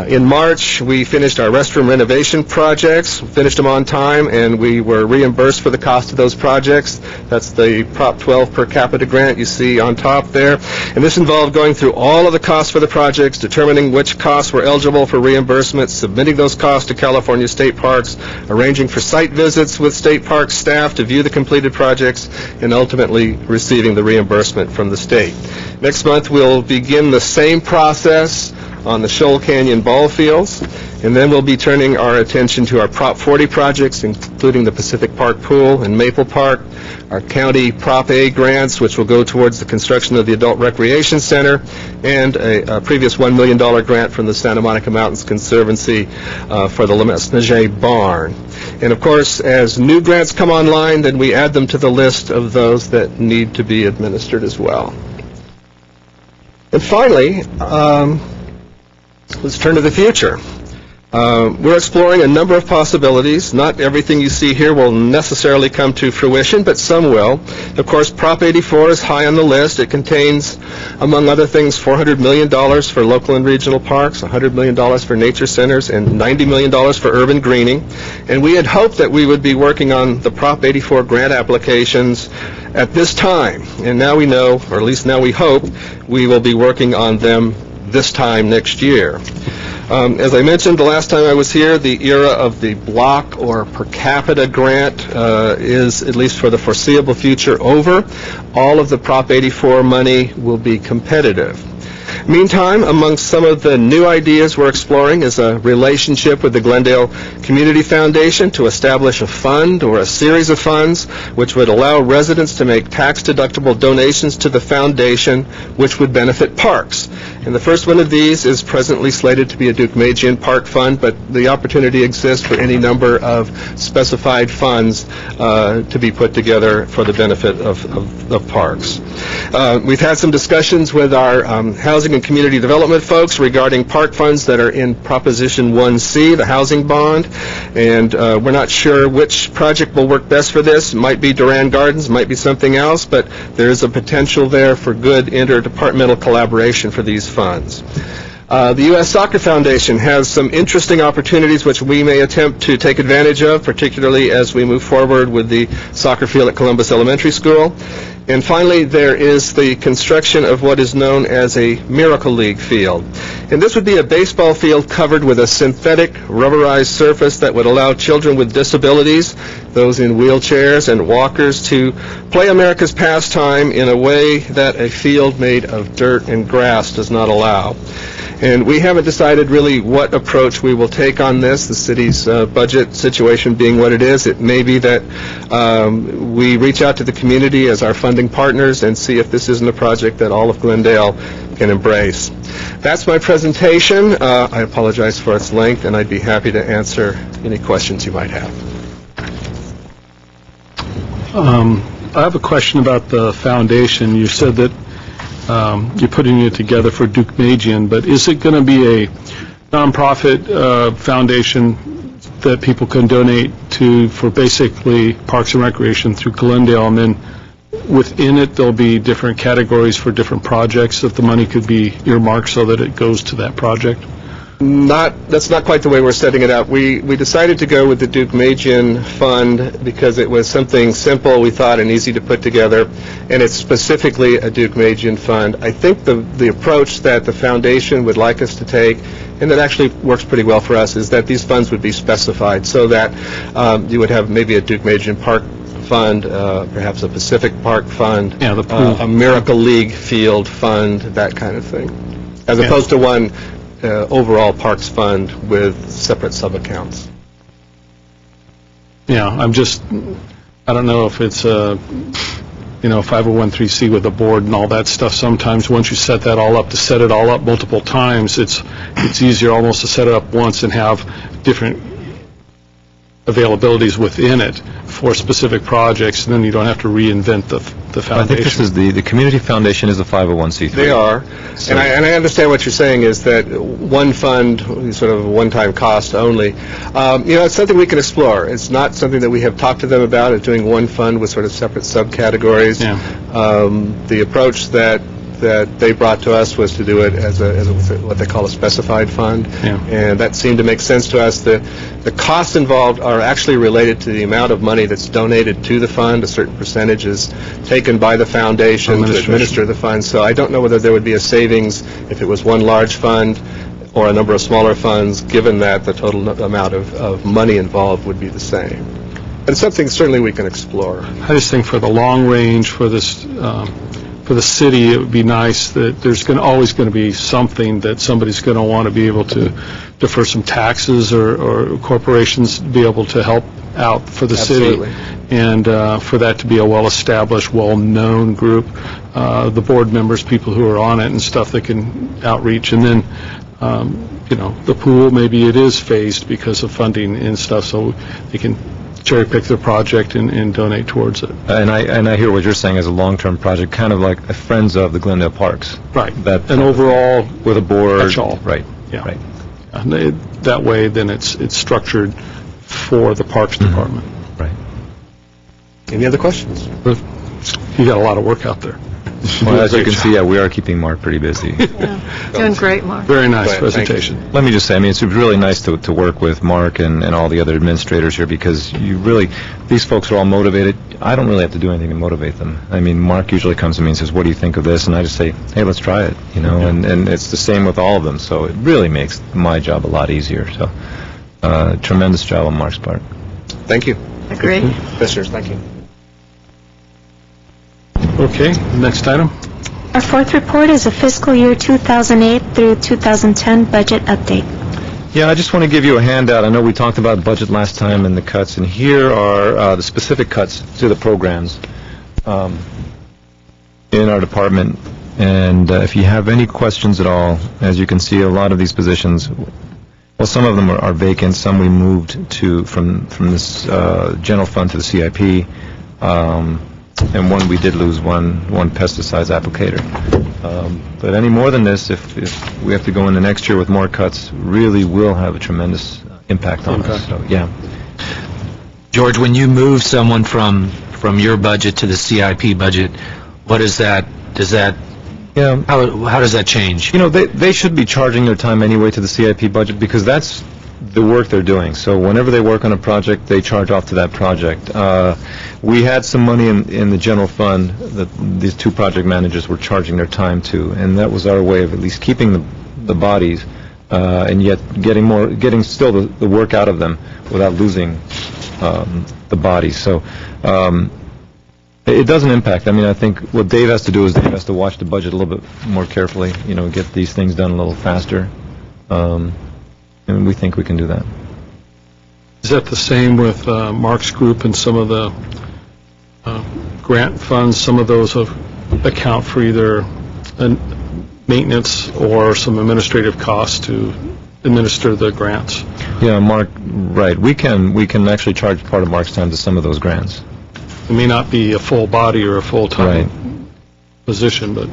[SPEAKER 17] In March, we finished our restroom renovation projects, finished them on time, and we were reimbursed for the cost of those projects. That's the Prop 12 per capita grant you see on top there. And this involved going through all of the costs for the projects, determining which costs were eligible for reimbursement, submitting those costs to California State Parks, arranging for site visits with State Parks staff to view the completed projects, and ultimately receiving the reimbursement from the state. Next month, we'll begin the same process on the Shoal Canyon ball fields, and then we'll be turning our attention to our Prop 40 projects, including the Pacific Park Pool and Maple Park, our county Prop A grants, which will go towards the construction of the Adult Recreation Center, and a previous $1 million grant from the Santa Monica Mountains Conservancy for the Le Mesnager Barn. And of course, as new grants come online, then we add them to the list of those that need to be administered as well. And finally, let's turn to the future. We're exploring a number of possibilities. Not everything you see here will necessarily come to fruition, but some will. Of course, Prop 84 is high on the list. It contains, among other things, $400 million for local and regional parks, $100 million for nature centers, and $90 million for urban greening. And we had hoped that we would be working on the Prop 84 grant applications at this time. And now we know, or at least now we hope, we will be working on them this time next year. As I mentioned the last time I was here, the era of the block or per capita grant is, at least for the foreseeable future, over. All of the Prop 84 money will be competitive. Meantime, among some of the new ideas we're exploring is a relationship with the Glendale Community Foundation to establish a fund or a series of funds which would allow residents to make tax-deductible donations to the foundation, which would benefit parks. And the first one of these is presently slated to be a Duke Magian Park Fund, but the opportunity exists for any number of specified funds to be put together for the benefit of parks. We've had some discussions with our Housing and Community Development folks regarding park funds that are in Proposition 1C, the housing bond, and we're not sure which project will work best for this. It might be Duran Gardens, might be something else, but there is a potential there for good interdepartmental collaboration for these funds. The U.S. Soccer Foundation has some interesting opportunities which we may attempt to take advantage of, particularly as we move forward with the soccer field at Columbus Elementary School. And finally, there is the construction of what is known as a Miracle League field. And this would be a baseball field covered with a synthetic rubberized surface that would allow children with disabilities, those in wheelchairs and walkers, to play America's pastime in a way that a field made of dirt and grass does not allow. And we haven't decided really what approach we will take on this, the city's budget situation being what it is. It may be that we reach out to the community as our funding partners and see if this isn't a project that all of Glendale can embrace. That's my presentation. I apologize for its length, and I'd be happy to answer any questions you might have.
[SPEAKER 1] I have a question about the foundation. You said that you're putting it together for Duke Magian, but is it going to be a nonprofit foundation that people can donate to for basically parks and recreation through Glendale, and then within it there'll be different categories for different projects that the money could be earmarked so that it goes to that project?
[SPEAKER 17] That's not quite the way we're setting it up. We decided to go with the Duke Magian Fund because it was something simple, we thought, and easy to put together, and it's specifically a Duke Magian Fund. I think the approach that the foundation would like us to take, and that actually works pretty well for us, is that these funds would be specified so that you would have maybe a Duke Magian Park Fund, perhaps a Pacific Park Fund, a Miracle League Field Fund, that kind of thing, as opposed to one overall parks fund with separate sub-accounts.
[SPEAKER 1] Yeah, I don't know if it's a, 501(c) with a board and all that stuff. Sometimes once you set that all up, to set it all up multiple times, it's easier almost to set it up once and have different availabilities within it for specific projects, and then you don't have to reinvent the foundation.
[SPEAKER 4] I think this is the Community Foundation is a 501c3.
[SPEAKER 17] They are, so. and I understand what you're saying is that one fund is sort of a one-time cost only. It's something we can explore. It's not something that we have talked to them about, is doing one fund with sort of separate subcategories. Yeah. The approach that they brought to us was to do it as what they call a specified fund, and that seemed to make sense to us. The costs involved are actually related to the amount of money that's donated to the fund. A certain percentage is taken by the foundation to administer the fund, so I don't know whether there would be a savings if it was one large fund or a number of smaller funds, given that the total amount of money involved would be the same. But it's something certainly we can explore.
[SPEAKER 1] I just think for the long range, for this for the city, it would be nice that there's always going to be something that somebody's going to want to be able to defer some taxes, or corporations be able to help out for the
[SPEAKER 17] Absolutely.
[SPEAKER 1] city, and for that to be a well-established, well-known group, the board members, people who are on it and stuff that can outreach, and then the pool, maybe it is phased because of funding and stuff, so they can cherry pick their project and donate towards it.
[SPEAKER 4] And I hear what you're saying as a long-term project, kind of like a Friends of the Glendale Parks.
[SPEAKER 1] Right.
[SPEAKER 4] That
[SPEAKER 1] and overall
[SPEAKER 4] with a board.
[SPEAKER 1] Catch-all.
[SPEAKER 4] Right.
[SPEAKER 1] Yeah.
[SPEAKER 4] Right.
[SPEAKER 1] that way, then it's structured for the Parks Department.
[SPEAKER 4] Right.
[SPEAKER 6] Any other questions?
[SPEAKER 1] But you got a lot of work out there.
[SPEAKER 4] Well, as you can see, we are keeping Mark pretty busy.
[SPEAKER 10] Doing great, Mark.
[SPEAKER 1] Very nice presentation.
[SPEAKER 4] Let me just say, I mean, it's really nice to work with Mark and all the other administrators here, because these folks are all motivated. I don't really have to do anything to motivate them. I mean, Mark usually comes to me and says, what do you think of this? And I just say, hey, let's try it, and it's the same with all of them. So it really makes my job a lot easier. So tremendous job on Mark's part.
[SPEAKER 17] Thank you.
[SPEAKER 10] Agree.
[SPEAKER 6] Commissioners, thank you.
[SPEAKER 1] Okay, next item.
[SPEAKER 2] Our fourth report is a fiscal year 2008 through 2010 budget update.
[SPEAKER 4] Yeah, I just want to give you a handout. I know we talked about budget last time and the cuts, and here are the specific cuts to the programs in our department. And if you have any questions at all, as you can see, a lot of these positions, well, some of them are vacant. Some we moved from this general fund to the CIP. And one we did lose, one pesticides applicator. But any more than this, if we have to go into next year with more cuts, really will have a tremendous impact on us. So, yeah.
[SPEAKER 9] George, when you move someone from your budget to the CIP budget, what is that?
[SPEAKER 4] Yeah.
[SPEAKER 9] How does that change?
[SPEAKER 4] They should be charging their time anyway to the CIP budget, because that's the work they're doing. So whenever they work on a project, they charge off to that project. We had some money in the general fund that these two project managers were charging their time to, and that was our way of at least keeping the bodies and yet getting still the work out of them without losing the bodies. So it doesn't impact. I mean, I think what Dave has to do is Dave has to watch the budget a little bit more carefully, get these things done a little faster. And we think we can do that.
[SPEAKER 1] Is that the same with Mark's group and some of the grant funds? Some of those account for either maintenance or some administrative costs to administer the grants.
[SPEAKER 4] Yeah, Mark, right. We can actually charge part of Mark's time to some of those grants.
[SPEAKER 1] It may not be a full body or a full-time position, but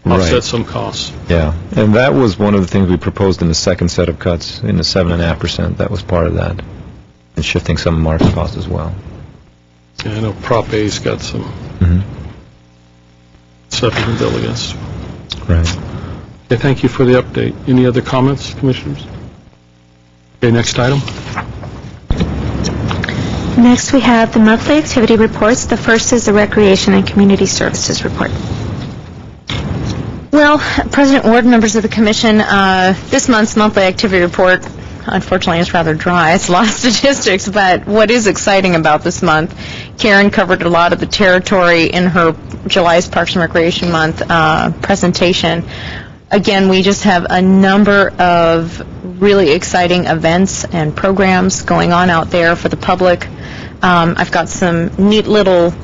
[SPEAKER 1] offset some costs.
[SPEAKER 4] Yeah, and that was one of the things we proposed in the second set of cuts in the 7.5%. That was part of that, and shifting some of Mark's costs as well.
[SPEAKER 1] Yeah, I know Prop A's got some stuff you can bill against.
[SPEAKER 4] Right.
[SPEAKER 1] Okay, thank you for the update. Any other comments, Commissioners? Okay, next item.
[SPEAKER 2] Next, we have the monthly activity reports. The first is the Recreation and Community Services report.
[SPEAKER 5] Well, President Ward, members of the Commission, this month's monthly activity report, unfortunately, is rather dry. It's a lot of statistics, but what is exciting about this month, Karen covered a lot of the territory in her July's Parks and Recreation Month presentation. Again, we just have a number of really exciting events and programs going on out there for the public. I've got some neat little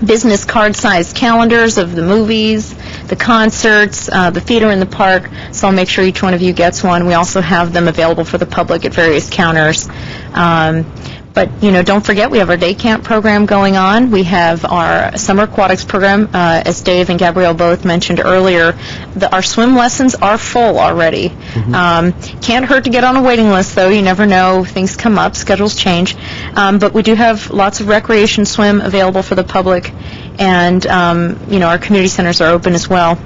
[SPEAKER 5] business card-sized calendars of the movies, the concerts, the theater in the park, so I'll make sure each one of you gets one. We also have them available for the public at various counters. But, don't forget, we have our day camp program going on. We have our summer aquatics program, as Dave and Gabrielle both mentioned earlier. Our swim lessons are full already. Can't hurt to get on a waiting list, though. You never know. Things come up. Schedules change. But we do have lots of recreation swim available for the public. And, our community centers are open as well.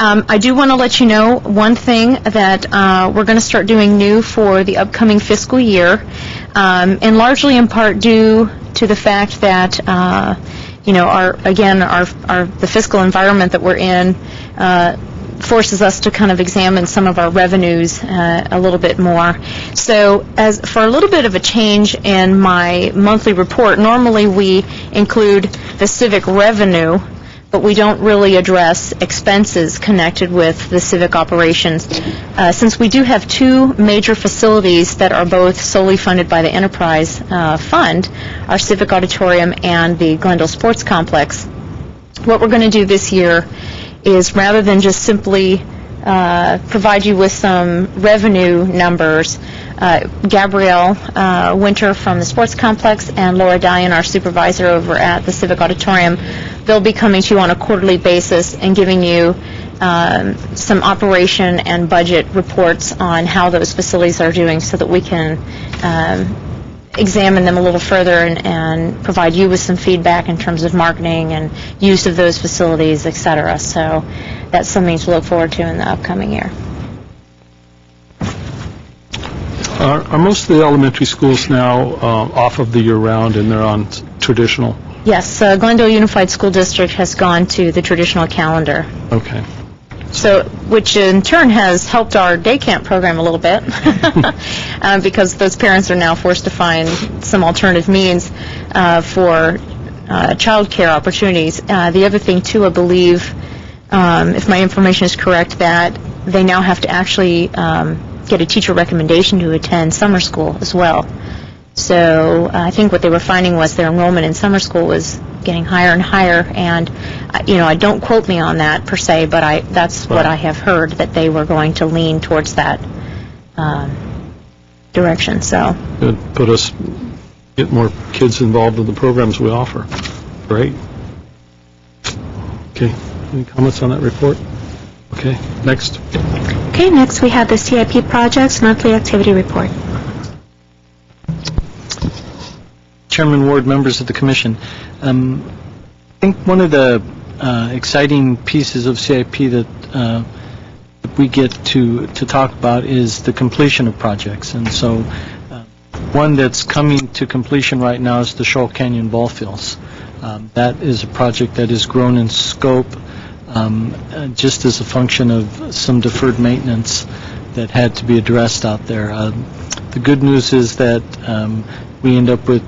[SPEAKER 5] I do want to let you know one thing that we're going to start doing new for the upcoming fiscal year, and largely in part due to the fact that, the fiscal environment that we're in forces us to kind of examine some of our revenues a little bit more. So for a little bit of a change in my monthly report, normally we include the civic revenue, but we don't really address expenses connected with the civic operations. Since we do have two major facilities that are both solely funded by the Enterprise Fund, our Civic Auditorium and the Glendale Sports Complex, what we're going to do this year is, rather than just simply provide you with some revenue numbers, Gabrielle Winter from the sports complex and Laura Dian, our supervisor over at the Civic Auditorium. They'll be coming to you on a quarterly basis and giving you some operation and budget reports on how those facilities are doing so that we can examine them a little further and provide you with some feedback in terms of marketing and use of those facilities, et cetera. So that's something to look forward to in the upcoming year.
[SPEAKER 1] Are most of the elementary schools now off of the year-round and they're on traditional?
[SPEAKER 5] Yes, Glendale Unified School District has gone to the traditional calendar.
[SPEAKER 1] Okay.
[SPEAKER 5] So, which in turn has helped our day camp program a little bit because those parents are now forced to find some alternative means for child care opportunities. The other thing, too, I believe, if my information is correct, that they now have to actually get a teacher recommendation to attend summer school as well. So I think what they were finding was their enrollment in summer school was getting higher and higher, and don't quote me on that per se, but that's what I have heard, that they were going to lean towards that direction. So
[SPEAKER 1] it get more kids involved in the programs we offer. Great. Okay. Any comments on that report? Okay. Next.
[SPEAKER 2] Okay, next we have the CIP Projects Monthly Activity Report.
[SPEAKER 13] Chairman Ward, members of the Commission, I think one of the exciting pieces of CIP that we get to talk about is the completion of projects. And so one that's coming to completion right now is the Shoal Canyon Ball Fields. That is a project that has grown in scope just as a function of some deferred maintenance that had to be addressed out there. The good news is that we end up with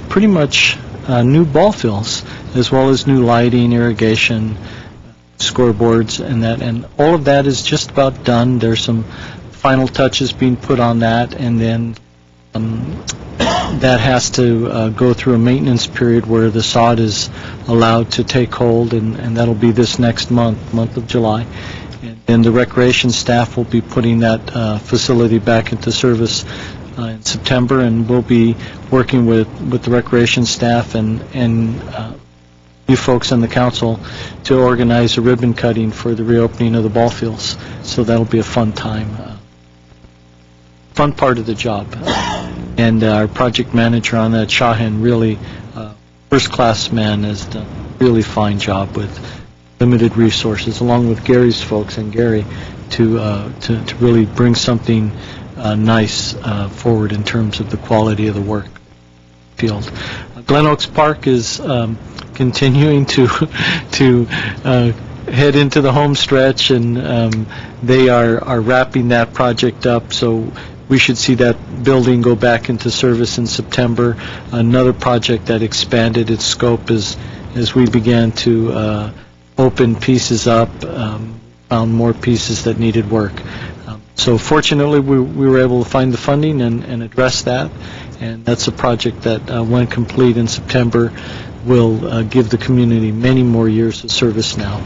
[SPEAKER 13] pretty much new ball fields, as well as new lighting, irrigation, scoreboards, and all of that is just about done. There's some final touches being put on that, and then that has to go through a maintenance period where the sod is allowed to take hold, and that'll be this next month of July. And the recreation staff will be putting that facility back into service in September, and we'll be working with the recreation staff and you folks on the council to organize a ribbon cutting for the reopening of the ball fields. So that'll be a fun time, fun part of the job. And our project manager on that, Shahan, really first-class man, has done a really fine job with limited resources, along with Gary's folks and Gary, to really bring something nice forward in terms of the quality of the work field. Glen Oaks Park is continuing to head into the home stretch, and they are wrapping that project up, so we should see that building go back into service in September. Another project that expanded its scope as we began to open pieces up, found more pieces that needed work. So fortunately, we were able to find the funding and address that, and that's a project that, when complete in September, will give the community many more years of service now.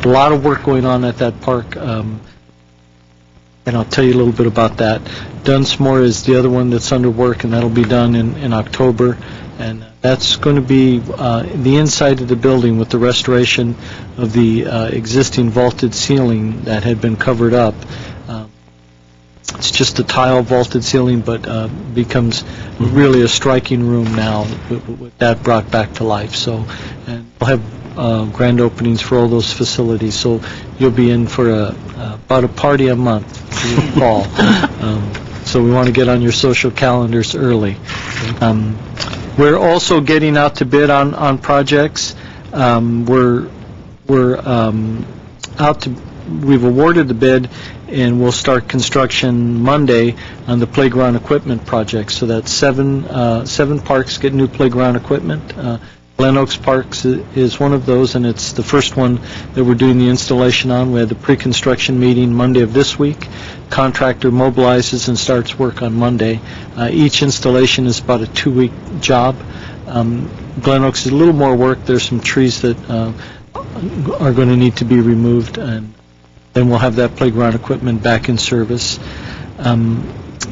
[SPEAKER 13] A lot of work going on at that park, and I'll tell you a little bit about that. Dunsmore is the other one that's under work, and that'll be done in October, and that's going to be the inside of the building with the restoration of the existing vaulted ceiling that had been covered up. It's just a tile vaulted ceiling, but becomes really a striking room now with that brought back to life. So, and we'll have grand openings for all those facilities. So you'll be in for about a party a month in the fall. So we want to get on your social calendars early. We're also getting out to bid on projects. We've awarded the bid, and we'll start construction Monday on the playground equipment project. So that's seven parks get new playground equipment. Glen Oaks Parks is one of those, and it's the first one that we're doing the installation on. We had the pre-construction meeting Monday of this week. Contractor mobilizes and starts work on Monday. Each installation is about a 2-week job. Glen Oaks is a little more work. There's some trees that are going to need to be removed, and then we'll have that playground equipment back in service.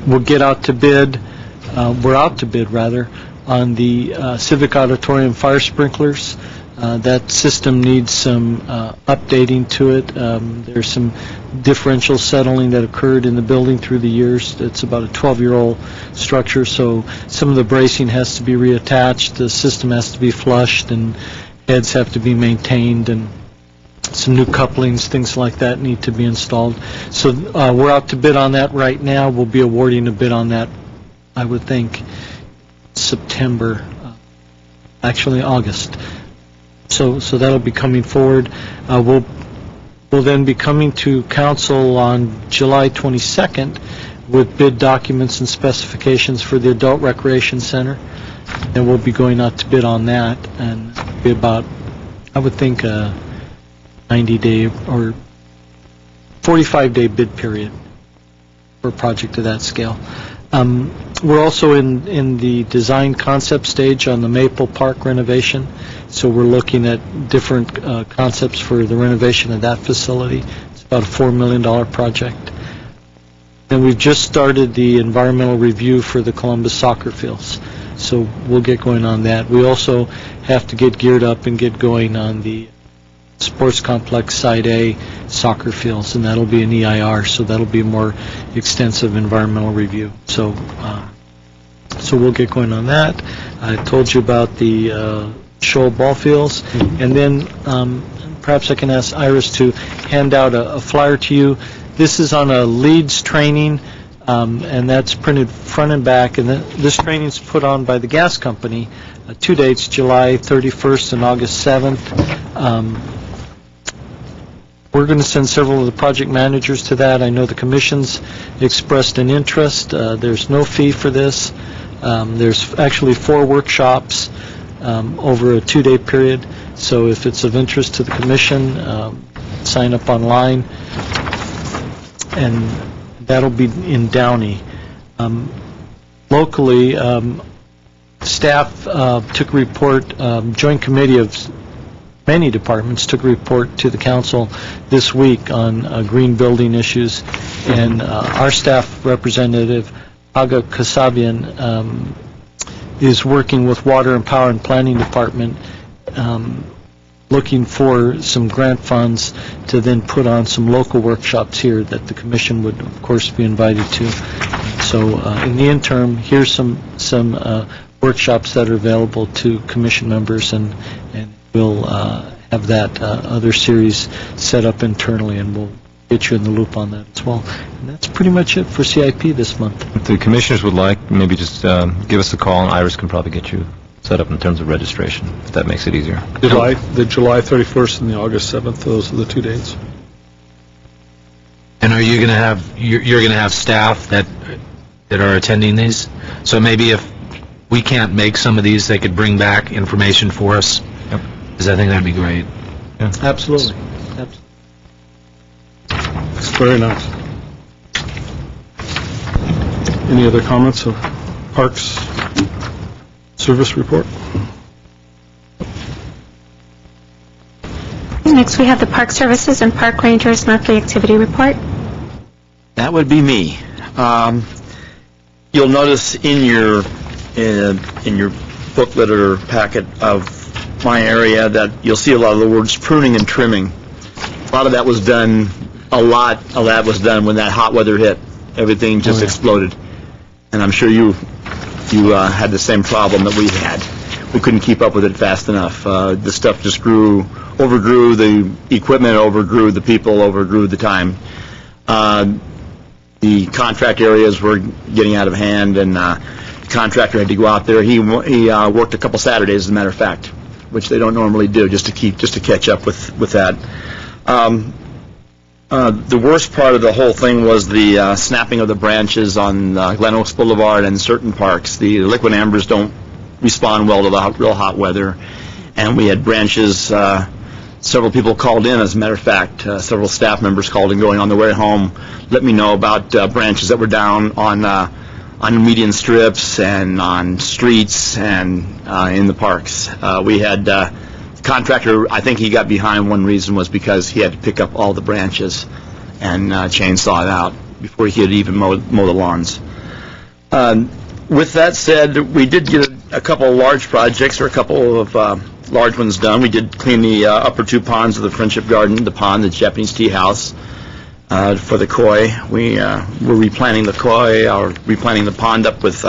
[SPEAKER 13] We'll get out to bid, we're out to bid, rather, on the Civic Auditorium fire sprinklers. That system needs some updating to it. There's some differential settling that occurred in the building through the years. It's about a 12-year-old structure, so some of the bracing has to be reattached, the system has to be flushed, and heads have to be maintained, and some new couplings, things like that need to be installed. So we're out to bid on that right now. We'll be awarding a bid on that, I would think, September, actually August. So that'll be coming forward. We'll then be coming to council on July 22nd with bid documents and specifications for the Adult Recreation Center. And we'll be going out to bid on that, and it'll be about, I would think, a 90-day or 45-day bid period for a project of that scale. We're also in the design concept stage on the Maple Park renovation, so we're looking at different concepts for the renovation of that facility. It's about a $4 million project. And we've just started the environmental review for the Columbus soccer fields, so we'll get going on that. We also have to get geared up and get going on the Sports Complex Side A soccer fields, and that'll be an EIR, so that'll be a more extensive environmental review. So we'll get going on that. I told you about the Shoal ball fields, and then perhaps I can ask Iris to hand out a flyer to you. This is on a leads training, and that's printed front and back, and this training is put on by the gas company. 2 dates, July 31st and August 7th. We're going to send several of the project managers to that. I know the commission's expressed an interest. There's no fee for this. There's actually 4 workshops over a 2-day period. So if it's of interest to the commission, sign up online. And that'll be in Downey. Locally, staff took a report, joint committee of many departments took a report to the council this week on green building issues, and our staff representative, Aga Kasabian, is working with Water and Power and Planning Department, looking for some grant funds to then put on some local workshops here that the commission would, of course, be invited to. So in the interim, here's some workshops that are available to commission members, and we'll have that other series set up internally, and we'll get you in the loop on that as well. And that's pretty much it for CIP this month.
[SPEAKER 4] If the commissioners would like, maybe just give us a call, and Iris can probably get you set up in terms of registration, if that makes it easier.
[SPEAKER 1] The July 31st and the August 7th, those are the 2 dates.
[SPEAKER 9] And are you going to have, you're going to have staff that are attending these? So maybe if we can't make some of these, they could bring back information for us?
[SPEAKER 4] Yep.
[SPEAKER 9] Because I think that'd be great.
[SPEAKER 13] Yeah. Absolutely.
[SPEAKER 1] It's very nice. Any other comments of Parks Service report?
[SPEAKER 2] Next, we have the Park Services and Park Rangers monthly activity report.
[SPEAKER 16] That would be me. You'll notice in your booklet or packet of my area that you'll see a lot of the words pruning and trimming. A lot of that was done when that hot weather hit. Everything just exploded. And I'm sure you had the same problem that we had. We couldn't keep up with it fast enough. The stuff just overgrew, the equipment overgrew, the people overgrew the time. The contract areas were getting out of hand, and the contractor had to go out there. He worked a couple Saturdays, as a matter of fact, which they don't normally do, just to catch up with that. The worst part of the whole thing was the snapping of the branches on Glen Oaks Boulevard and certain parks. The liquid ambers don't respond well to the real hot weather, and we had branches. Several people called in, as a matter of fact. Several staff members called in going on their way home, let me know about branches that were down on median strips and on streets and in the parks. We had the contractor, I think he got behind. One reason was because he had to pick up all the branches and chainsaw it out before he could even mow the lawns.
[SPEAKER 18] With that said, we did get a couple of large projects, or a couple of large ones done. We did clean the upper two ponds of the Friendship Garden, the pond, the Japanese tea house, for the koi. We're replanting the koi, or replanting the pond up with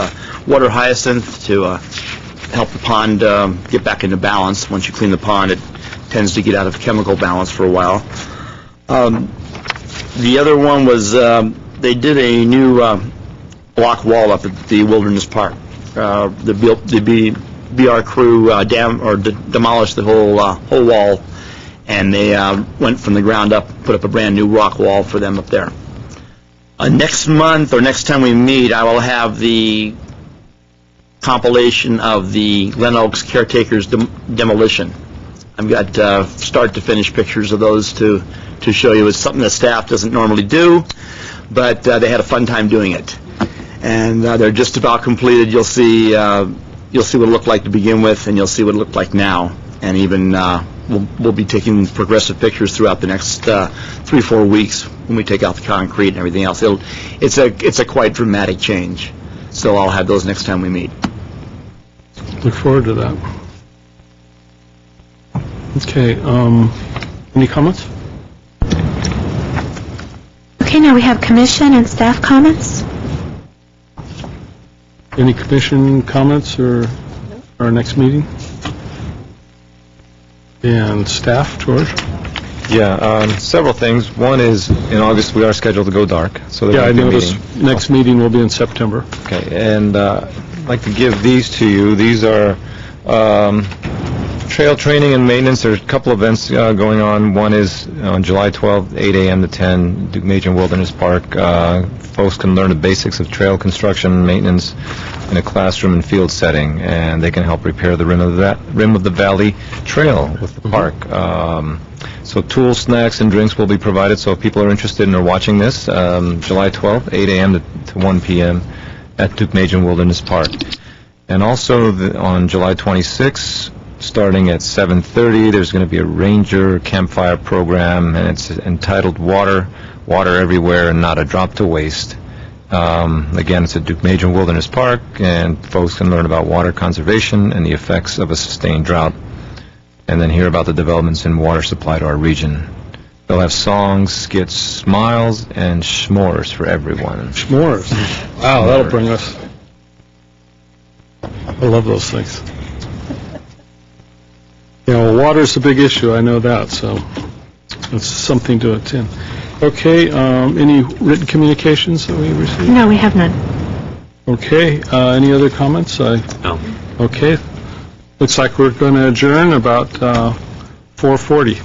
[SPEAKER 18] water hyacinth to help the pond get back into balance. Once you clean the pond, it tends to get out of chemical balance for a while. The other one was they did a new block wall up at the Wilderness Park. The BR crew demolished the whole wall, and they went from the ground up, put up a brand new rock wall for them up there. Next month, or next time we meet, I will have the compilation of the Glen Oaks caretakers demolition. I've got start to finish pictures of those to show you. It's something the staff doesn't normally do, but they had a fun time doing it. And they're just about completed. You'll see what it looked like to begin with, and you'll see what it looked like now. And even we'll be taking progressive pictures throughout the next 3-4 weeks when we take out the concrete and everything else. It's a quite dramatic change. So I'll have those next time we meet.
[SPEAKER 1] Look forward to that. Okay. Any comments?
[SPEAKER 2] Okay, now we have commission and staff comments.
[SPEAKER 1] Any commission comments or our next meeting? And staff, George?
[SPEAKER 4] Yeah, several things. One is, in August, we are scheduled to go dark, so there
[SPEAKER 1] Yeah, I
[SPEAKER 4] won't be a
[SPEAKER 1] noticed
[SPEAKER 4] meeting.
[SPEAKER 1] next meeting will be in September.
[SPEAKER 4] Okay, and I'd like to give these to you. These are trail training and maintenance. There's a couple events going on. One is on July 12th, 8 a.m. to 10, Duke Major Wilderness Park. Folks can learn the basics of trail construction and maintenance in a classroom and field setting, and they can help repair the rim of the valley trail with the park. So tools, snacks, and drinks will be provided. So if people are interested and are watching this, July 12th, 8 a.m. to 1 p.m. at Duke Major Wilderness Park. And also on July 26th, starting at 7:30, there's going to be a ranger campfire program, and it's entitled Water Everywhere and Not a Drop to Waste. Again, it's at Duke Major Wilderness Park, and folks can learn about water conservation and the effects of a sustained drought, and then hear about the developments in water supply to our region. They'll have songs, skits, smiles, and s'mores for everyone.
[SPEAKER 1] S'mores. Wow, that'll bring us. I love those things. Water's a big issue, I know that, so it's something to attend. Okay, any written communications that we received?
[SPEAKER 2] No, we have none.
[SPEAKER 1] Okay, any other comments?
[SPEAKER 15] No.
[SPEAKER 1] Okay, looks like we're going to adjourn about 4:40.